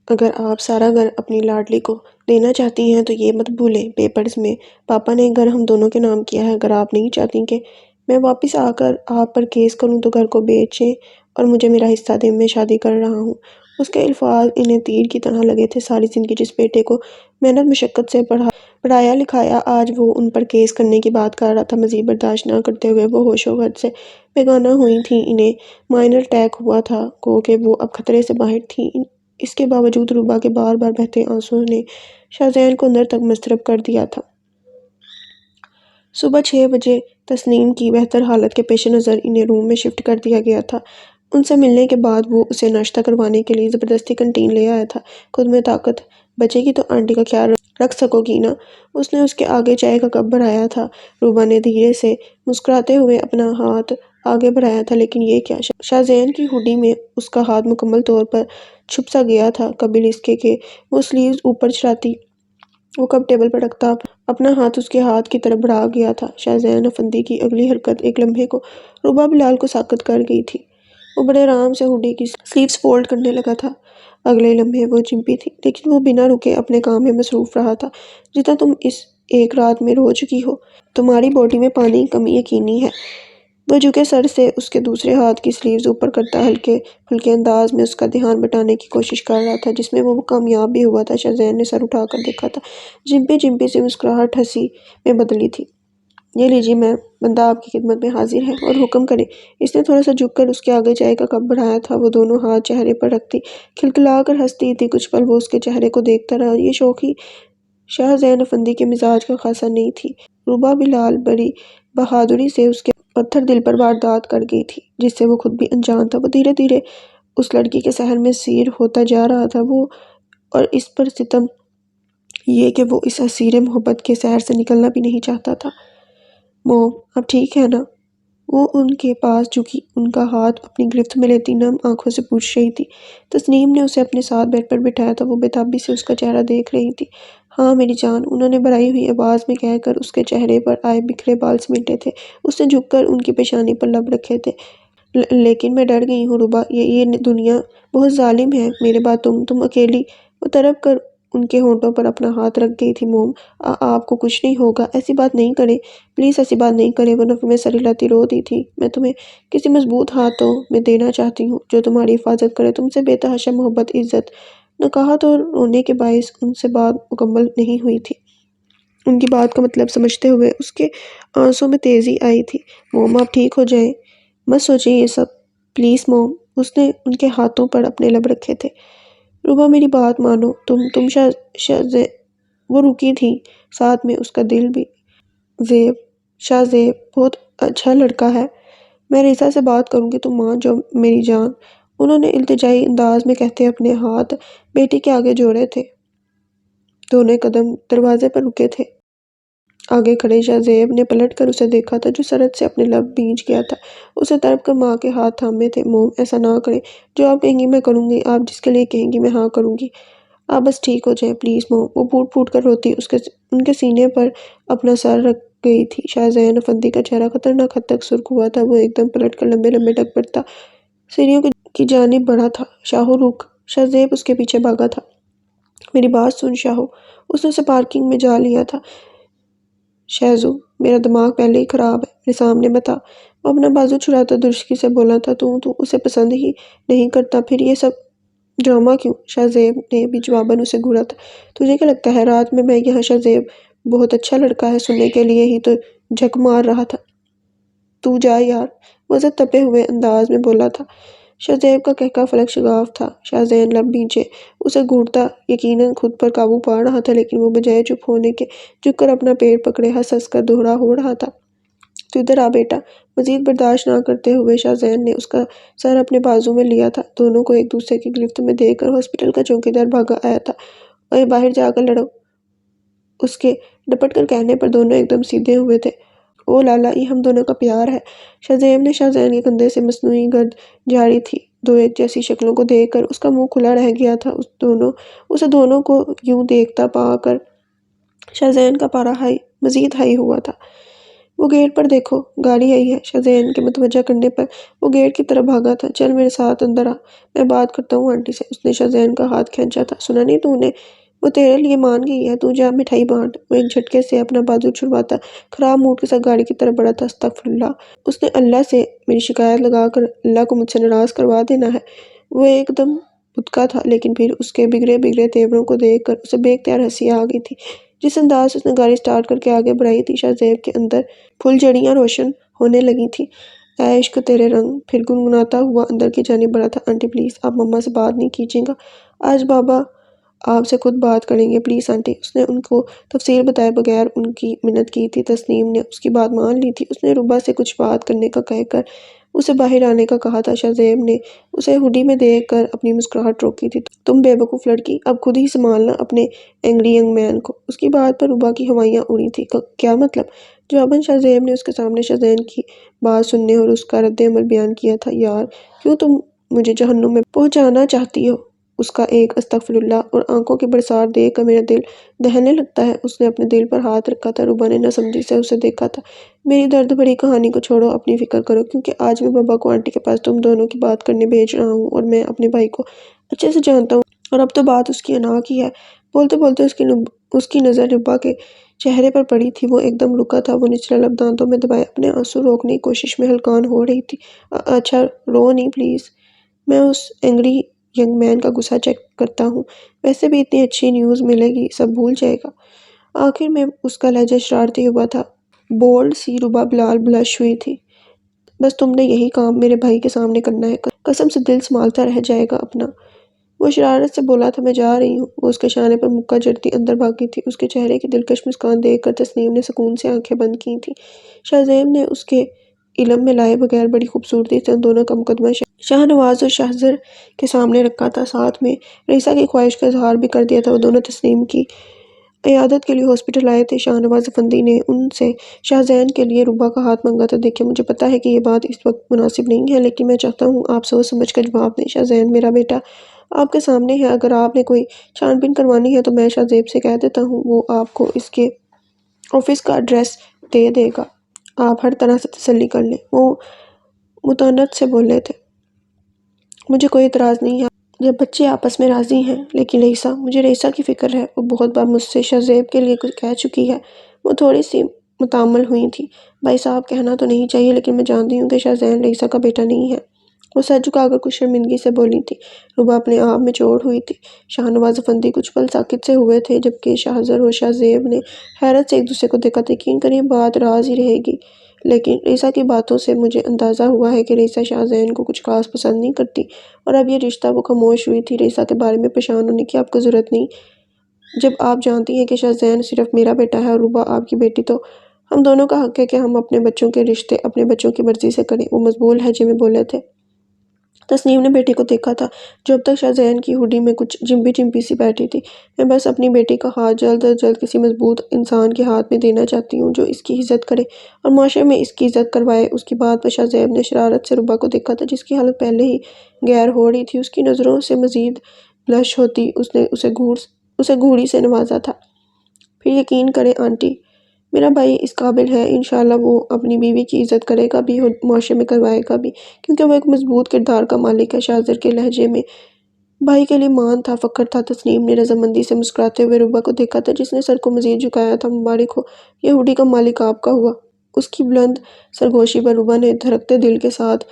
اگر آپ سارا گھر اپنی لاڈلی کو دینا چاہتی ہیں تو یہ مت بھولیں، پیپرز میں پاپا نے گھر ہم دونوں کے نام کیا ہے۔ اگر آپ نہیں چاہتی کہ میں واپس آ کر آپ پر کیس کروں تو گھر کو بیچیں اور مجھے میرا حصہ دیں، میں شادی کر رہا ہوں۔ اس کے الفاظ انہیں تیر کی طرح لگے تھے۔ ساری زندگی جس بیٹے کو محنت مشقت سے پڑھایا لکھایا، آج وہ ان پر کیس کرنے کی بات کر رہا تھا۔ مزید برداشت نہ کرتے ہوئے وہ ہوش و خرد سے بیگانہ ہوئی تھیں۔ انہیں مائنر اٹیک ہوا تھا، گو کہ وہ اب خطرے سے باہر تھیں۔ اس کے باوجود روبا کے بار بار بہتے آنسوؤں نے شاہزین کو اندر تک مضطرب کر دیا تھا۔ صبح 6 بجے تسنیم کی بہتر حالت کے پیش نظر انہیں روم میں شفٹ کر دیا گیا تھا۔ ان سے ملنے کے بعد وہ اسے ناشتہ کروانے کے لیے زبردستی کنٹین لے آیا تھا۔ خود میں طاقت بچے گی تو آنٹی کا خیال رکھ سکو گی نا؟ اس نے اس کے آگے چائے کا کپ بڑھایا تھا۔ روبا نے دھیرے سے مسکراتے ہوئے اپنا ہاتھ آگے بڑھایا تھا، لیکن یہ کیا؟ شاہزین کی ہوڈی میں اس کا ہاتھ مکمل طور پر چھپ سا گیا تھا، قبل اس کے کہ وہ سلیوز اوپر چڑھاتی وہ کپ ٹیبل پر رکھتا اپنا ہاتھ اس کے ہاتھ کی طرف بڑھا گیا تھا۔ شاہزین افندی کی اگلی حرکت ایک لمحے کو روبا بلال کو ساکت کر گئی تھی۔ وہ بڑے آرام سے ہوڈی کی سلیوز فولڈ کرنے لگا تھا۔ اگلے لمحے وہ چمپی تھی، لیکن وہ بنا رکے اپنے کام میں مصروف رہا تھا۔ جتنا تم اس ایک رات میں رو چکی ہو، تمہاری باڈی میں پانی کی کمی یقینی ہے۔ وہ جھکے سر سے اس کے دوسرے ہاتھ کی سلیوز اوپر کرتا ہلکے پھلکے انداز میں اس کا دھیان بٹانے کی کوشش کر رہا تھا، جس میں وہ کامیاب بھی ہوا تھا۔ شاہزین نے سر اٹھا کر دیکھا تھا۔ جمپی سے مسکراہٹ ہنسی میں بدلی تھی۔ یہ لیجیے میم، بندہ آپ کی خدمت میں حاضر ہے، اور حکم کریں۔ اس نے تھوڑا سا جھک کر اس کے آگے چائے کا کپ بڑھایا تھا۔ وہ دونوں ہاتھ چہرے پر رکھتی کھلکھلا کر ہنستی تھی۔ کچھ پل وہ اس کے چہرے کو دیکھتا رہا۔ یہ شوخی شاہزین افندی کے مزاج کا خاصا نہیں تھی۔ روبا بلال بڑی بہادری سے اس کے پتھر دل پر واردات کر گئی تھی، جس سے وہ خود بھی انجان تھا۔ وہ دھیرے دھیرے اس لڑکی کے سحر میں سیر ہوتا جا رہا تھا، اور اس پر ستم یہ کہ وہ اس اسیر محبت کے سحر سے نکلنا بھی نہیں چاہتا تھا۔ موم، اب ٹھیک ہے نا؟ وہ ان کے پاس جھکی، ان کا ہاتھ اپنی گرفت میں لیتی نم آنکھوں سے پوچھ رہی تھی۔ تسنیم نے اسے اپنے ساتھ بیڈ پر بٹھایا تھا۔ وہ بے تابی سے اس کا چہرہ دیکھ رہی تھی۔ ہاں میری جان، انہوں نے بھرائی ہوئی آواز میں کہہ کر اس کے چہرے پر آئے بکھرے بال سمیٹے تھے۔ اس نے جھک کر ان کی پیشانی پر لب رکھے تھے۔ لیکن میں ڈر گئی ہوں روبا، یہ دنیا بہت ظالم ہے۔ میرے بعد تم اکیلی۔ وہ تڑپ کر ان کے ہونٹوں پر اپنا ہاتھ رکھ گئی تھی۔ موم، آپ کو کچھ نہیں ہوگا، ایسی بات نہیں کریں، پلیز ایسی بات نہیں کریں۔ وہ نفے میں سر ہلاتی رو دی تھی۔ میں تمہیں کسی مضبوط ہاتھوں میں دینا چاہتی ہوں، جو تمہاری حفاظت کرے، تم سے بے تحاشا محبت، عزت۔ نکاہت اور رونے کے باعث ان سے بات مکمل نہیں ہوئی تھی۔ ان کی بات کا مطلب سمجھتے ہوئے اس کے آنسوؤں میں تیزی آئی تھی۔ موم، آپ ٹھیک ہو جائیں، مت سوچیں یہ سب، پلیز موم۔ اس نے ان کے ہاتھوں پر اپنے لب رکھے تھے۔ روبا میری بات مانو، تم وہ رکی تھی، ساتھ میں اس کا دل بھی۔ شاہ زیب بہت اچھا لڑکا ہے، میں ریزا سے بات کروں گی، تم مان جاؤ میری جان۔ انہوں نے التجائی انداز میں کہتے اپنے ہاتھ بیٹی کے آگے جوڑے تھے۔ دونوں قدم دروازے پر رکے تھے۔ آگے کھڑے شاہ زیب نے پلٹ کر اسے دیکھا تھا، جو سرد سے اپنے لب بھیج گیا تھا۔ اسے تڑپ کر ماں کے ہاتھ تھامے تھے۔ موم، ایسا نہ کریں، جو آپ کہیں گی میں کروں گی، آپ جس کے لیے کہیں گی میں ہاں کروں گی۔ آپ بس ٹھیک ہو جائیں پلیز موم۔ وہ پھوٹ پھوٹ کر روتی ان کے سینے پر اپنا سر رکھ گئی تھی۔ شاہزین افندی کا چہرہ خطرناک حد تک سرخ ہوا تھا۔ وہ ایک دم پلٹ کر لمبے لمبے ڈگ پڑتا سیڑھیوں کی جانب بڑھا تھا۔ شاہو رک! شاہ زیب اس کے پیچھے بھاگا تھا۔ میری بات سن شاہو، اس نے اسے پارکنگ میں جا لیا تھا۔ شہزو، میرا دماغ پہلے ہی خراب ہے، میرے سامنے بتا۔ وہ اپنا بازو چھڑاتا درشکی سے بولا تھا۔ تو اسے پسند ہی نہیں کرتا، پھر یہ سب ڈرامہ کیوں؟ شاہ زیب نے بھی جواباً اسے گھورا تھا۔ تجھے کیا لگتا ہے رات میں یہاں شاہ زیب بہت اچھا لڑکا ہے سننے کے لیے ہی تو جھک مار رہا تھا؟ تو جا یار، وہ زد تپے ہوئے انداز میں بولا تھا۔ شاہ زیب کا کہکہ فلک شگاف تھا۔ شاہزین لب بھینچے اسے گھورتا یقیناً خود پر قابو پا رہا تھا، لیکن وہ بجائے چپ ہونے کے جھک کر اپنا پیٹ پکڑے ہنس ہنس کر دوہرا ہو رہا تھا۔ تو ادھر آ بیٹا۔ مزید برداشت نہ کرتے ہوئے شاہزین نے اس کا سر اپنے بازو میں لیا تھا۔ دونوں کو ایک دوسرے کی گرفت میں دے کر ہاسپٹل کا چوکیدار بھاگا آیا تھا۔ اوئے باہر جا کر لڑو، اس کے ڈپٹ کر کہنے پر دونوں ایک دم سیدھے ہوئے تھے۔ او لالا، یہ ہم دونوں کا پیار ہے۔ شاہ زیب نے شاہزین کے کندھے سے مصنوعی گرد جھاڑی تھی۔ دو ایک جیسی شکلوں کو دیکھ کر اس کا منہ کھلا رہ گیا تھا۔ اسے دونوں کو یوں دیکھتا پا کر شاہزین کا پارا مزید ہائی ہوا تھا۔ وہ گیٹ پر دیکھو، گاڑی آئی ہے۔ شاہزین کے متوجہ کرنے پر وہ گیٹ کی طرف بھاگا تھا۔ چل میرے ساتھ اندر آ، میں بات کرتا ہوں آنٹی سے۔ اس نے شاہزین کا ہاتھ کھینچا تھا۔ سنا نہیں تو نے، وہ تیرے لیے مان گئی ہے، تو جا مٹھائی بانٹ۔ وہ ایک جھٹکے سے اپنا بازو چھڑواتا خراب موڈ کے ساتھ گاڑی کی طرف بڑھا تھا۔ استغفر اللہ، اس نے اللہ سے میری شکایت لگا کر اللہ کو مجھ سے ناراض کروا دینا ہے۔ وہ ایک دم بھتکا تھا، لیکن پھر اس کے بگڑے تیوروں کو دیکھ کر اسے بے اختیار ہنسی آ گئی تھی۔ جس انداز سے اس نے گاڑی سٹارٹ کر کے آگے بڑھائی تھی، شاہزیب کے اندر پھول جھڑیاں روشن ہونے لگی تھیں۔ اے عشق تیرے رنگ، پھر گنگناتا ہوا اندر کی جانب بڑھا تھا۔ آنٹی پلیز، آپ مما سے بات نہیں کیجیے گا، آج بابا آپ سے خود بات کریں گے، پلیز آنٹی۔ اس نے ان کو تفصیل بتائے بغیر ان کی منت کی تھی۔ تسنیم نے اس کی بات مان لی تھی۔ اس نے ربا سے کچھ بات کرنے کا کہہ کر اسے باہر آنے کا کہا تھا۔ شاہزیب نے اسے ہوڈی میں دیکھ کر اپنی مسکراہٹ روکی تھی۔ تم بے وقوف لڑکی، اب خود ہی سنبھالنا اپنے اینگری ینگ مین کو۔ اس کی بات پر ربا کی ہوائیاں اڑی تھیں۔ کیا مطلب؟ جواباً شاہزیب نے اس کے سامنے شاہزین کی بات سننے اور اس کا رد عمل بیان کیا تھا۔ یار، کیوں تم مجھے جہنم میں پہنچانا چاہتی ہو؟ اس کا ایک استغفر اللہ اور آنکھوں کی برسات دیکھ کر میرا دل دہلنے لگتا ہے۔ اس نے اپنے دل پر ہاتھ رکھا تھا۔ ربا نے ناسمجھی سے اسے دیکھا تھا۔ میری درد بھری کہانی کو چھوڑو، اپنی فکر کرو، کیونکہ آج میں بابا کو آنٹی کے پاس تم دونوں کی بات کرنے بھیج رہا ہوں، اور میں اپنے بھائی کو اچھے سے جانتا ہوں، اور اب تو بات اس کی انا کی ہے۔ بولتے بولتے اس کی نظر ربا کے چہرے پر پڑی تھی۔ وہ ایک دم رکا تھا۔ وہ نچلا لب دانتوں میں دبائے اپنے آنسو روکنے کی کوشش میں ہلکان ہو رہی تھی۔ اچھا رو نہیں پلیز، میں اس اینگری ینگ مین کا غصہ چیک کرتا ہوں، ویسے بھی اتنی اچھی نیوز ملے گی، سب بھول جائے گا۔ آخر میں اس کا لہجہ شرارتی ہوا تھا۔ بولڈ سی ربا بلال بلش ہوئی تھی۔ بس تم نے یہی کام میرے بھائی کے سامنے کرنا ہے، قسم سے دل سنبھالتا رہ جائے گا اپنا۔ وہ شرارت سے بولا تھا، میں جا رہی ہوں۔ وہ اس کے شانے پر مکہ جڑتی اندر بھاگی تھی۔ اس کے چہرے کی دلکش مسکان دیکھ کر تسنیم نے سکون سے آنکھیں بند کی تھیں۔ شاہزیب نے اس کے علم میں لائے بغیر بڑی خوبصورتی سے ان دونوں کا مقدمہ شاہ نواز اور شاہزر کے سامنے رکھا تھا، ساتھ میں رئیسہ کی خواہش کا اظہار بھی کر دیا تھا۔ وہ دونوں تسنیم کی عیادت کے لیے ہاسپٹل آئے تھے۔ شاہ نواز افندی نے ان سے شاہزین کے لیے ربا کا ہاتھ مانگا تھا۔ دیکھیں، مجھے پتہ ہے کہ یہ بات اس وقت مناسب نہیں ہے، لیکن میں چاہتا ہوں آپ سوچ سمجھ کر جواب دیں۔ شاہزین میرا بیٹا آپ کے سامنے ہے، اگر آپ نے کوئی چھان بین کروانی ہے تو میں شاہزیب سے کہہ دیتا ہوں، وہ آپ کو اس کے آفس کا ایڈریس دے دے گا، آپ ہر طرح سے تسلی کر لیں۔ وہ متانت سے بولے تھے، مجھے کوئی اعتراض نہیں ہے جب بچے آپس میں راضی ہیں، لیکن رئیسہ، مجھے رئیسہ کی فکر ہے، وہ بہت بار مجھ سے شاہزیب کے لیے کچھ کہہ چکی ہے۔ وہ تھوڑی سی متامل ہوئی تھی۔ بھائی صاحب، کہنا تو نہیں چاہیے، لیکن میں جانتی ہوں کہ شاہزین رئیسہ کا بیٹا نہیں ہے۔ وہ سر جھکا کر کچھ شرمندگی سے بولی تھی۔ ربا اپنے آپ میں چوڑ ہوئی تھی۔ شاہ نواز افندی کچھ پل ساکت سے ہوئے تھے، جبکہ شاہزر اور شاہزیب نے حیرت سے ایک دوسرے کو دیکھا تھا۔ یقین کریں بات راز ہی رہے گی، لیکن رئیسہ کی باتوں سے مجھے اندازہ ہوا ہے کہ رئیسہ شاہزین کو کچھ خاص پسند نہیں کرتی، اور اب یہ رشتہ۔ وہ خاموش ہوئی تھی۔ رئیسہ کے بارے میں پریشان ہونے کی آپ کو ضرورت نہیں، جب آپ جانتی ہیں کہ شاہزین صرف میرا بیٹا ہے اور ربا آپ کی بیٹی، تو ہم دونوں کا حق ہے کہ ہم اپنے بچوں کے رشتے اپنے بچوں کی مرضی سے کریں۔ وہ مضبوط لہجے میں بولے تھے۔ تسنیم نے بیٹی کو دیکھا تھا، جو اب تک شاہزین کی ہوڈی میں کچھ چمپی سی بیٹھی تھی۔ میں بس اپنی بیٹی کا ہاتھ جلد از جلد کسی مضبوط انسان کے ہاتھ میں دینا چاہتی ہوں، جو اس کی عزت کرے اور معاشرے میں اس کی عزت کروائے۔ اس کی بات پر شاہزیب نے شرارت سے ربا کو دیکھا تھا، جس کی حالت پہلے ہی غیر ہو رہی تھی۔ اس کی نظروں سے مزید بلش ہوتی اس نے اسے گھوڑی سے نوازا تھا۔ پھر یقین کریں آنٹی، میرا بھائی اس قابل ہے، انشاءاللہ وہ اپنی بیوی کی عزت کرے گا بھی اور معاشرے میں کروائے گا بھی، کیونکہ وہ ایک مضبوط کردار کا مالک ہے۔ شاہزر کے لہجے میں بھائی کے لیے مان تھا، فخر تھا۔ تسنیم نے رضامندی سے مسکراتے ہوئے ربا کو دیکھا تھا، جس نے سر کو مزید جھکایا تھا۔ مبارک ہو، یہ ہوڈی کا مالک آپ کا ہوا۔ اس کی بلند سرگوشی پر ربا نے دھڑکتے دل کے ساتھ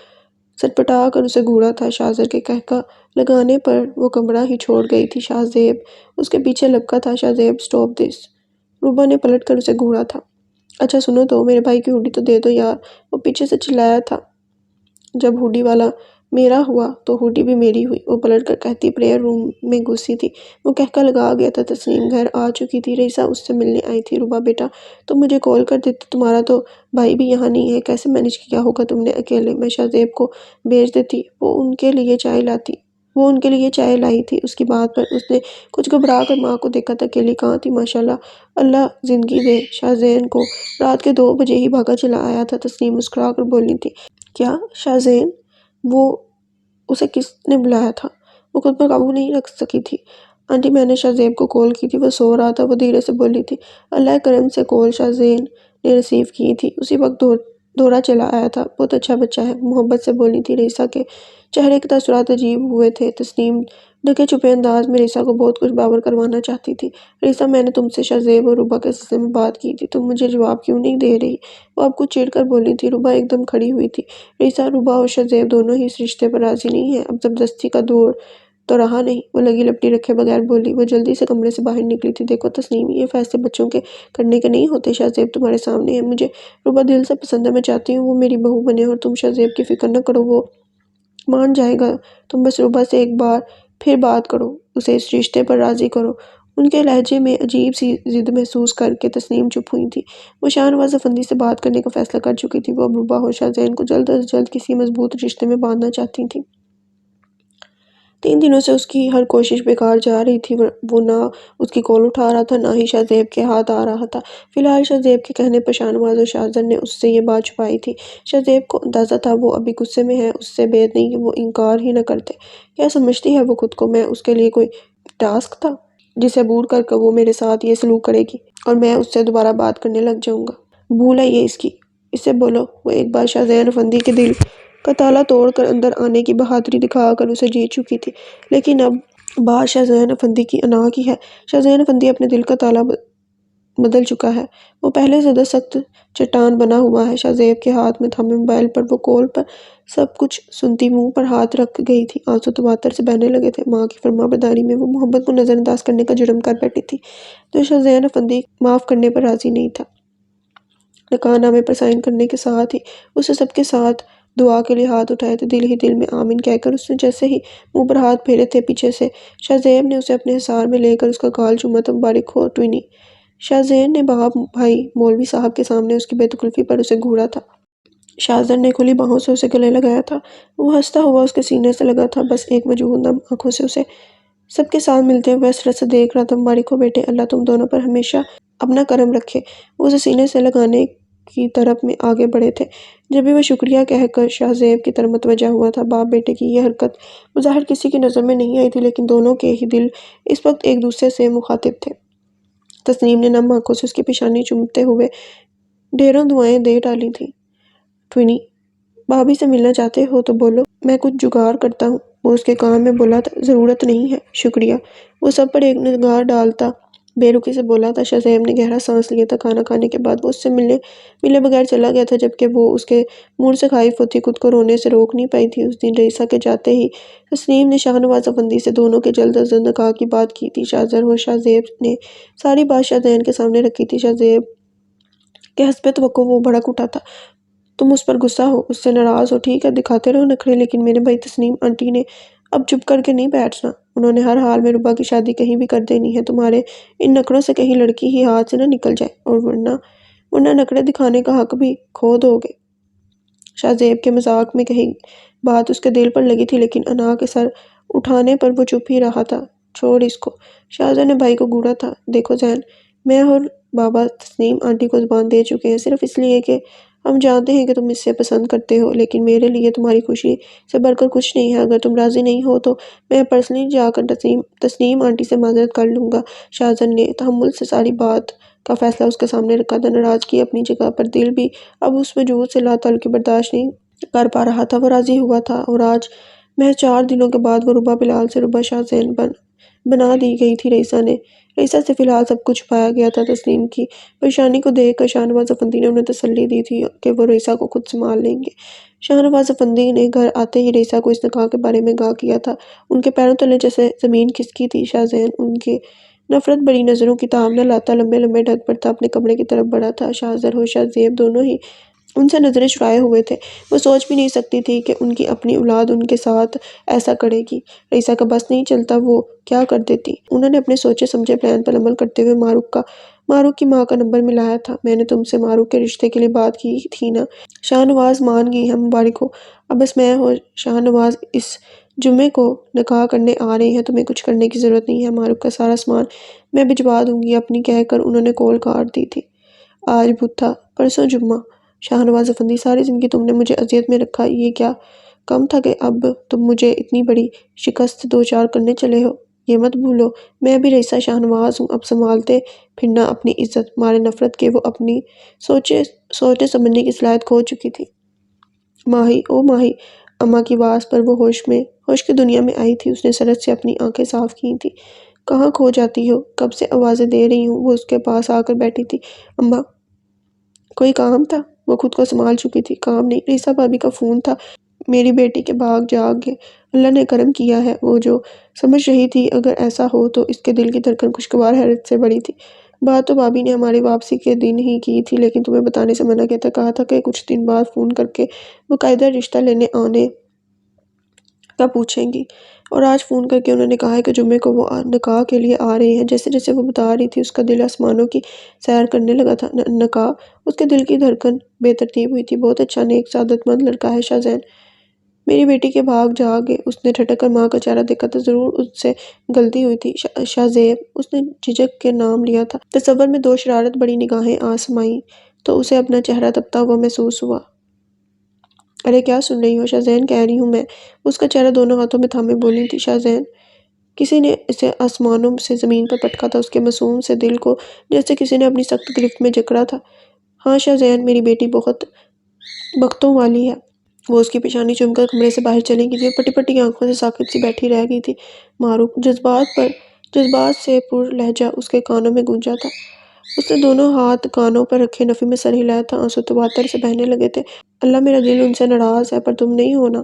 سٹپٹا کر اسے گھوڑا تھا۔ شاہزر کے قہقہ لگانے پر وہ کمرہ ہی چھوڑ گئی تھی۔ شاہزیب اس کے پیچھے لپکا تھا۔ شاہزیب اسٹاپ دس، ربا نے پلٹ کر اسے گھوڑا تھا۔ اچھا سنو تو، میرے بھائی کی ہوڈی تو دے دو یار، وہ پیچھے سے چلایا تھا۔ جب ہوڈی والا میرا ہوا تو ہوڈی بھی میری ہوئی، وہ پلٹ کر کہتی پریئر روم میں گھسی تھی۔ وہ قہقہ لگا گیا تھا۔ تسنیم گھر آ چکی تھی۔ رئیسہ اس سے ملنے آئی تھی۔ ربا بیٹا، تم مجھے کال کر دیتے، تمہارا تو بھائی بھی یہاں نہیں ہے، کیسے مینج کیا ہوگا تم نے اکیلے؟ میں شاہزیب کو بھیج دیتی، وہ ان کے لیے چائے لائی تھی۔ اس کی بات پر اس نے کچھ گھبرا کر ماں کو دیکھا تھا۔ اکیلی کہاں تھی؟ ماشاءاللہ، اللہ زندگی دے، شاہزین کو رات کے 2 بجے ہی بھاگا چلا آیا تھا۔ تسنیم مسکرا کر بولی تھی، کیا شاہزین؟ وہ اسے کس نے بلایا تھا؟ وہ خود پر قابو نہیں رکھ سکی تھی۔ آنٹی، میں نے شاہزیب کو کال کی تھی، وہ سو رہا تھا، وہ دھیرے سے بولی تھی۔ اللہ کرم سے کال شاہزین نے ریسیو کی تھی اسی وقت دورہ چلا آیا تھا۔ بہت اچھا بچہ ہے، محبت سے بولی تھی۔ رئیسہ کے چہرے کے تاثرات عجیب ہوئے تھے۔ تسنیم ڈھکے چھپے انداز میں رئیسہ کو بہت کچھ باور کروانا چاہتی تھی۔ رئیسہ، میں نے تم سے شاہ زیب اور روبا کے سلسلے میں بات کی تھی، تم مجھے جواب کیوں نہیں دے رہی؟ وہ اب کچھ چڑ کر بولی تھی۔ روبا ایک دم کھڑی ہوئی تھی۔ رئیسہ، روبا اور شاہ زیب دونوں ہی اس رشتے پر راضی نہیں ہیں، اب زبردستی کا دور تو رہا نہیں۔ وہ لگی لپٹی رکھے بغیر بولی۔ وہ جلدی سے کمرے سے باہر نکلی تھی۔ دیکھو تسنیم، یہ فیصلے بچوں کے کرنے کے نہیں ہوتے۔ شاہ زیب تمہارے سامنے ہے، مجھے روبا دل سے پسند ہے، میں چاہتی ہوں وہ میری بہو بنے، اور تم شاہ زیب کی فکر نہ کرو، وہ مان جائے گا۔ تم بس روبا سے ایک بار پھر بات کرو، اسے اس رشتے پر راضی کرو۔ ان کے لہجے میں عجیب سی ضد محسوس کر کے تسنیم چپ ہوئی تھی۔ وہ شاہ نواز افندی سے بات کرنے کا فیصلہ کر چکی تھی۔ وہ اب روبا اور شاہ زین کو جلد از جلد کسی مضبوط رشتے میں باندھنا چاہتی تھی۔ 3 دنوں سے اس کی ہر کوشش بیکار جا رہی تھی۔ وہ نہ اس کی کال اٹھا رہا تھا، نہ ہی شاہ زیب کے ہاتھ آ رہا تھا۔ فی الحال شاہ زیب کے کہنے پر شاہ نواز اور شاہ زر نے اس سے یہ بات چھپائی تھی۔ شاہ زیب کو اندازہ تھا وہ ابھی غصے میں ہے، اس سے بید نہیں کہ وہ انکار ہی نہ کرتے۔ کیا سمجھتی ہے وہ خود کو؟ میں اس کے لیے کوئی ٹاسک تھا جسے عبور کر وہ میرے ساتھ یہ سلوک کرے گی اور میں اس سے دوبارہ بات کرنے لگ جاؤں گا؟ بھول ہے یہ اس کی، اسے بولو۔ وہ ایک بار شاہ زین افندی کے دل کا تالا توڑ کر اندر آنے کی بہادری دکھا کر اسے جیت چکی تھی، لیکن اب بات شاہ زین افندی کی انا کی ہے۔ شاہ زین افندی اپنے دل کا تالا بدل چکا ہے، وہ پہلے زیادہ سخت چٹان بنا ہوا ہے۔ شاہ زیب کے ہاتھ میں تھامے موبائل پر وہ کال پر سب کچھ سنتی منہ پر ہاتھ رکھ گئی تھی۔ آنسو تواتر سے بہنے لگے تھے۔ ماں کی فرما برداری میں وہ محبت کو نظر انداز کرنے کا جرم کر بیٹھی تھی، جو شاہ زین افندی معاف کرنے پر راضی نہیں تھا۔ نکاح نامے پر سائن کرنے کے ساتھ ہی اس نے سب کے ساتھ دعا کے لیے ہاتھ اٹھائے تھے۔ دل ہی دل میں آمین کہہ کر اس نے جیسے ہی منہ پر ہاتھ پھیرے تھے، پیچھے سے شاہ زیب نے اسے اپنے حصار میں لے کر اس کا گال چوما تھا۔ مبارک ہو ٹوئنی۔ شاہ زین نے باپ بھائی مولوی صاحب کے سامنے اس کی بے تکلفی پر اسے گھورا تھا۔ شاہ زر نے کھلی باہوں سے اسے گلے لگایا تھا۔ وہ ہنستا ہوا اس کے سینے سے لگا تھا، بس ایک وجود نم آنکھوں سے اسے سب کے ساتھ ملتے ہوئے حسرت سے دیکھ رہا تھا۔ مبارک ہو بیٹے، اللہ تم دونوں پر ہمیشہ اپنا کرم رکھے۔ وہ اسے سینے سے لگانے کی طرف میں آگے بڑھے تھے، جب بھی وہ شکریہ کہہ کر شاہ زیب کی طرف متوجہ ہوا تھا۔ باپ بیٹے کی یہ حرکت بظاہر کسی کی نظر میں نہیں آئی تھی، لیکن دونوں کے ہی دل اس وقت ایک دوسرے سے مخاطب تھے۔ تسنیم نے نم آنکھوں سے اس کی پیشانی چومتے ہوئے ڈھیروں دعائیں دے ڈالی تھیں۔ ٹوئنی، بھابھی سے ملنا چاہتے ہو تو بولو، میں کچھ جگاڑ کرتا ہوں۔ وہ اس کے کان میں بولا تھا۔ ضرورت نہیں ہے، شکریہ۔ وہ سب پر ایک نگاہ ڈالتا بے رخی سے بولا تھا۔ شاہ زیب نے گہرا سانس لیا تھا۔ کھانا کھانے کے بعد وہ اس سے ملے بغیر چلا گیا تھا، جبکہ وہ اس کے موڈ سے خائف ہوتی خود کو رونے سے روک نہیں پائی تھی۔ اس دن رئیسہ کے جاتے ہی تسنیم نے شاہ نواز افندی سے دونوں کے جلد از جلد نکاح کی بات کی تھی۔ شاہ زر اور شاہ زیب نے ساری بات شاہ زین کے سامنے رکھی تھی۔ شاہ زیب کے حسب توقع وہ بھڑک اٹھا تھا۔ تم اس پر غصہ ہو، اس سے ناراض ہو، ٹھیک ہے، دکھاتے رہو نخرے، لیکن میرے بھائی تسنیم آنٹی نے اب چپ کر کے نہیں بیٹھنا۔ انہوں نے ہر حال میں روبا کی شادی کہیں بھی کر دینی ہے۔ تمہارے ان نخروں سے کہیں لڑکی ہی ہاتھ سے نہ نکل جائے، اور ورنہ نخرے دکھانے کا حق بھی کھو دو گے۔ شاہ زیب کے مذاق میں کہی بات اس کے دل پر لگی تھی، لیکن انا کے سر اٹھانے پر وہ چپ ہی رہا تھا۔ چھوڑ اس کو، شاہ زر نے بھائی کو گھورا تھا۔ دیکھو زین، میں اور بابا تسنیم آنٹی کو زبان دے چکے ہیں، صرف اس لیے کہ ہم جانتے ہیں کہ تم اس سے پسند کرتے ہو، لیکن میرے لیے تمہاری خوشی سے بڑھ کر کچھ نہیں ہے۔ اگر تم راضی نہیں ہو تو میں پرسنلی جا کر تسنیم آنٹی سے معذرت کر لوں گا۔ شاہ زر نے تحمل سے ساری بات کا فیصلہ اس کے سامنے رکھا تھا۔ ناراضگی اپنی جگہ پر، دل بھی اب اس وجود سے لا تعلقی برداشت نہیں کر پا رہا تھا۔ وہ راضی ہوا تھا، اور آج محض 4 دنوں کے بعد وہ روبا بلال سے روبا شاہ زین بنا دی گئی تھی۔ رئیسہ سے فی الحال سب کچھ چھپایا گیا تھا۔ تسنیم کی پریشانی کو دیکھ کر شاہ نواز افندی نے انہیں تسلی دی تھی کہ وہ رئیسہ کو خود سنبھال لیں گے۔ شاہ نواز افندی نے گھر آتے ہی رئیسہ کو اس نکاح کے بارے میں آگاہ کیا تھا۔ ان کے پیروں تلے جیسے زمین کھسکی تھی۔ شاہ زین ان کے نفرت بری نظروں کی تاب نہ لاتا لمبے لمبے ڈھک پڑتا اپنے کمرے کی طرف بڑھا تھا۔ شاہ زر اور شاہ زیب دونوں ہی ان سے نظریں چرائے ہوئے تھے۔ وہ سوچ بھی نہیں سکتی تھی کہ ان کی اپنی اولاد ان کے ساتھ ایسا کرے گی۔ رئیسہ کا بس نہیں چلتا، وہ کیا کر دیتی۔ انہوں نے اپنے سوچے سمجھے پلان پر عمل کرتے ہوئے معروق کی ماں کا نمبر ملایا تھا۔ میں نے تم سے معروق کے رشتے کے لیے بات کی تھی نا؟ شاہ نواز مان گئی ہے، مبارک ہو۔ اب بس میں اور شاہ نواز اس جمعے کو نکاح کرنے آ رہے ہیں، تمہیں کچھ کرنے کی ضرورت نہیں ہے۔ معروق کا سارا سامان میں بھجوا دوں گی اپنی، کہہ کر انہوں نے کال کاٹ دی تھی۔ آج بدھ تھا، پرسوں جمعہ۔ شاہ نواز افندی، ساری زندگی تم نے مجھے اذیت میں رکھا، یہ کیا کم تھا کہ اب تم مجھے اتنی بڑی شکست دوچار کرنے چلے ہو؟ یہ مت بھولو میں بھی رئیسہ شاہنواز ہوں، اب سنبھالتے پھرنا اپنی عزت، مارے نفرت کے وہ اپنی سوچنے سمجھنے کی صلاحیت کھو چکی تھی۔ ماہی او ماہی، اماں کی آواز پر وہ ہوش کی دنیا میں آئی تھی۔ اس نے سرعت سے اپنی آنکھیں صاف کی تھی۔ کہاں کھو جاتی ہو؟ کب سے آوازیں دے رہی ہوں۔ وہ اس کے پاس آ کر بیٹھی تھی۔ اماں کوئی کام تھا؟ وہ خود کو سنبھال چکی تھی۔ کام نہیں، رئیسہ بھابی کا فون تھا، میری بیٹی کے بھاگ جاگ گئے، اللہ نے کرم کیا ہے۔ وہ جو سمجھ رہی تھی اگر ایسا ہو تو اس کے دل کی دھڑکن خوشگوار حیرت سے بڑھی تھی۔ بات تو بھابی نے ہماری واپسی کے دن ہی کی تھی، لیکن تمہیں بتانے سے منع کیا تھا، کہا تھا کہ کچھ دن بعد فون کر کے باقاعدہ رشتہ لینے آنے کا پوچھیں گی، اور آج فون کر کے انہوں نے کہا ہے کہ جمعے کو وہ نکاح کے لیے آ رہے ہیں۔ جیسے جیسے وہ بتا رہی تھی اس کا دل آسمانوں کی سیر کرنے لگا تھا۔ نکاح؟ اس کے دل کی دھڑکن بے ترتیب ہوئی تھی۔ بہت اچھا، نیک، سعادت مند لڑکا ہے شاہ زین۔ میری بیٹی کے بھاگ جاگ گئے۔ اس نے ٹھٹک کر ماں کا چہرہ دیکھا تھا، ضرور اس سے غلطی ہوئی تھی۔ شاہ زیب، اس نے جھجک کے نام لیا تھا۔ تصور میں دو شرارت بھری نگاہیں آ سمائیں تو اسے اپنا چہرہ تپتا ہوا محسوس ہوا۔ ارے کیا سن رہی ہو؟ شاہ زین کہہ رہی ہوں میں۔ اس کا چہرہ دونوں ہاتھوں میں تھامے بولی تھی۔ شاہ زین؟ کسی نے اسے آسمانوں سے زمین پر پٹکا تھا، اس کے معصوم سے دل کو جیسے کسی نے اپنی سخت گرفت میں جکڑا تھا۔ ہاں شاہ زین، میری بیٹی بہت بختوں والی ہے۔ وہ اس کی پیشانی چوم کر کمرے سے باہر چلی گئی تھی اور پٹی پٹی آنکھوں سے ساکت سی بیٹھی رہ گئی تھی۔ معروف جذبات سے پر لہجہ اس کے کانوں میں گونجا تھا۔ اس نے دونوں ہاتھ کانوں پر رکھے نفی میں سر ہلایا تھا۔ آنسو تواتر سے بہنے لگے تھے۔ اللہ، میرا دل ان سے ناراض ہے، پر تم نہیں ہونا۔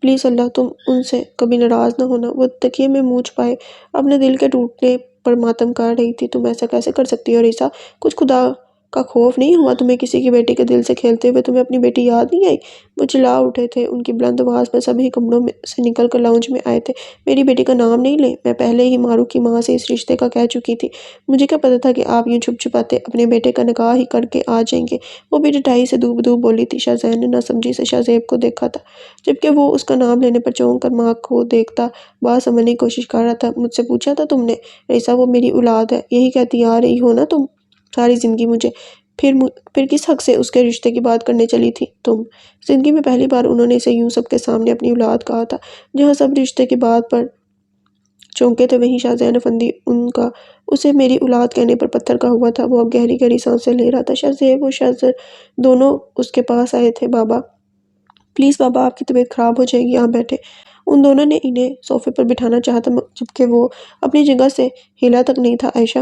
پلیز اللہ، تم ان سے کبھی ناراض نہ ہونا۔ وہ تکیے میں منہ چھپائے اپنے دل کے ٹوٹنے پر ماتم کر رہی تھی۔ تم ایسا کیسے کر سکتی ہو رئیسہ؟ کچھ خدا کا خوف نہیں ہوا تمہیں؟ کسی کی بیٹی کے دل سے کھیلتے ہوئے تمہیں اپنی بیٹی یاد نہیں آئی؟ وہ چلا اٹھے تھے۔ ان کی بلند آواز میں سبھی کمروں سے نکل کر لاؤنج میں آئے تھے۔ میری بیٹی کا نام نہیں لیں، میں پہلے ہی مارو کی ماں سے اس رشتے کا کہہ چکی تھی۔ مجھے کیا پتا تھا کہ آپ یوں چھپ چھپاتے اپنے بیٹے کا نکاح ہی کر کے آ جائیں گے۔ وہ بھی ڈٹائی سے دو بدو بولی تھی۔ شاہ زین نے ناسمجھی سے شاہ زیب کو دیکھا تھا، جبکہ وہ اس کا نام لینے پر چونک کر ماں کو دیکھتا بات سمجھنے کی کوشش کر رہا تھا۔ مجھ سے پوچھا تھا تم نے؟ رئیسہ، وہ میری اولاد ہے، یہی کہتی آ رہی ہو نا تم ساری زندگی مجھے؟ پھر کس حق سے اس کے رشتے کی بات کرنے چلی تھی تم؟ زندگی میں پہلی بار انہوں نے اسے یوں سب کے سامنے اپنی اولاد کہا تھا۔ جہاں سب رشتے کی بات پر چونکے تھے وہیں شاہ زین افندی ان کا اسے میری اولاد کہنے پر پتھر کا ہوا تھا۔ وہ اب گہری گہری سانسیں لے رہا تھا۔ شاہ زیب و شاہ زر دونوں اس کے پاس آئے تھے۔ بابا پلیز بابا، آپ کی طبیعت خراب ہو جائے گی، یہاں بیٹھے۔ ان دونوں نے انہیں صوفے پر بٹھانا چاہا تھا، جبکہ وہ اپنی جگہ سے ہلا تک نہیں تھا۔ عائشہ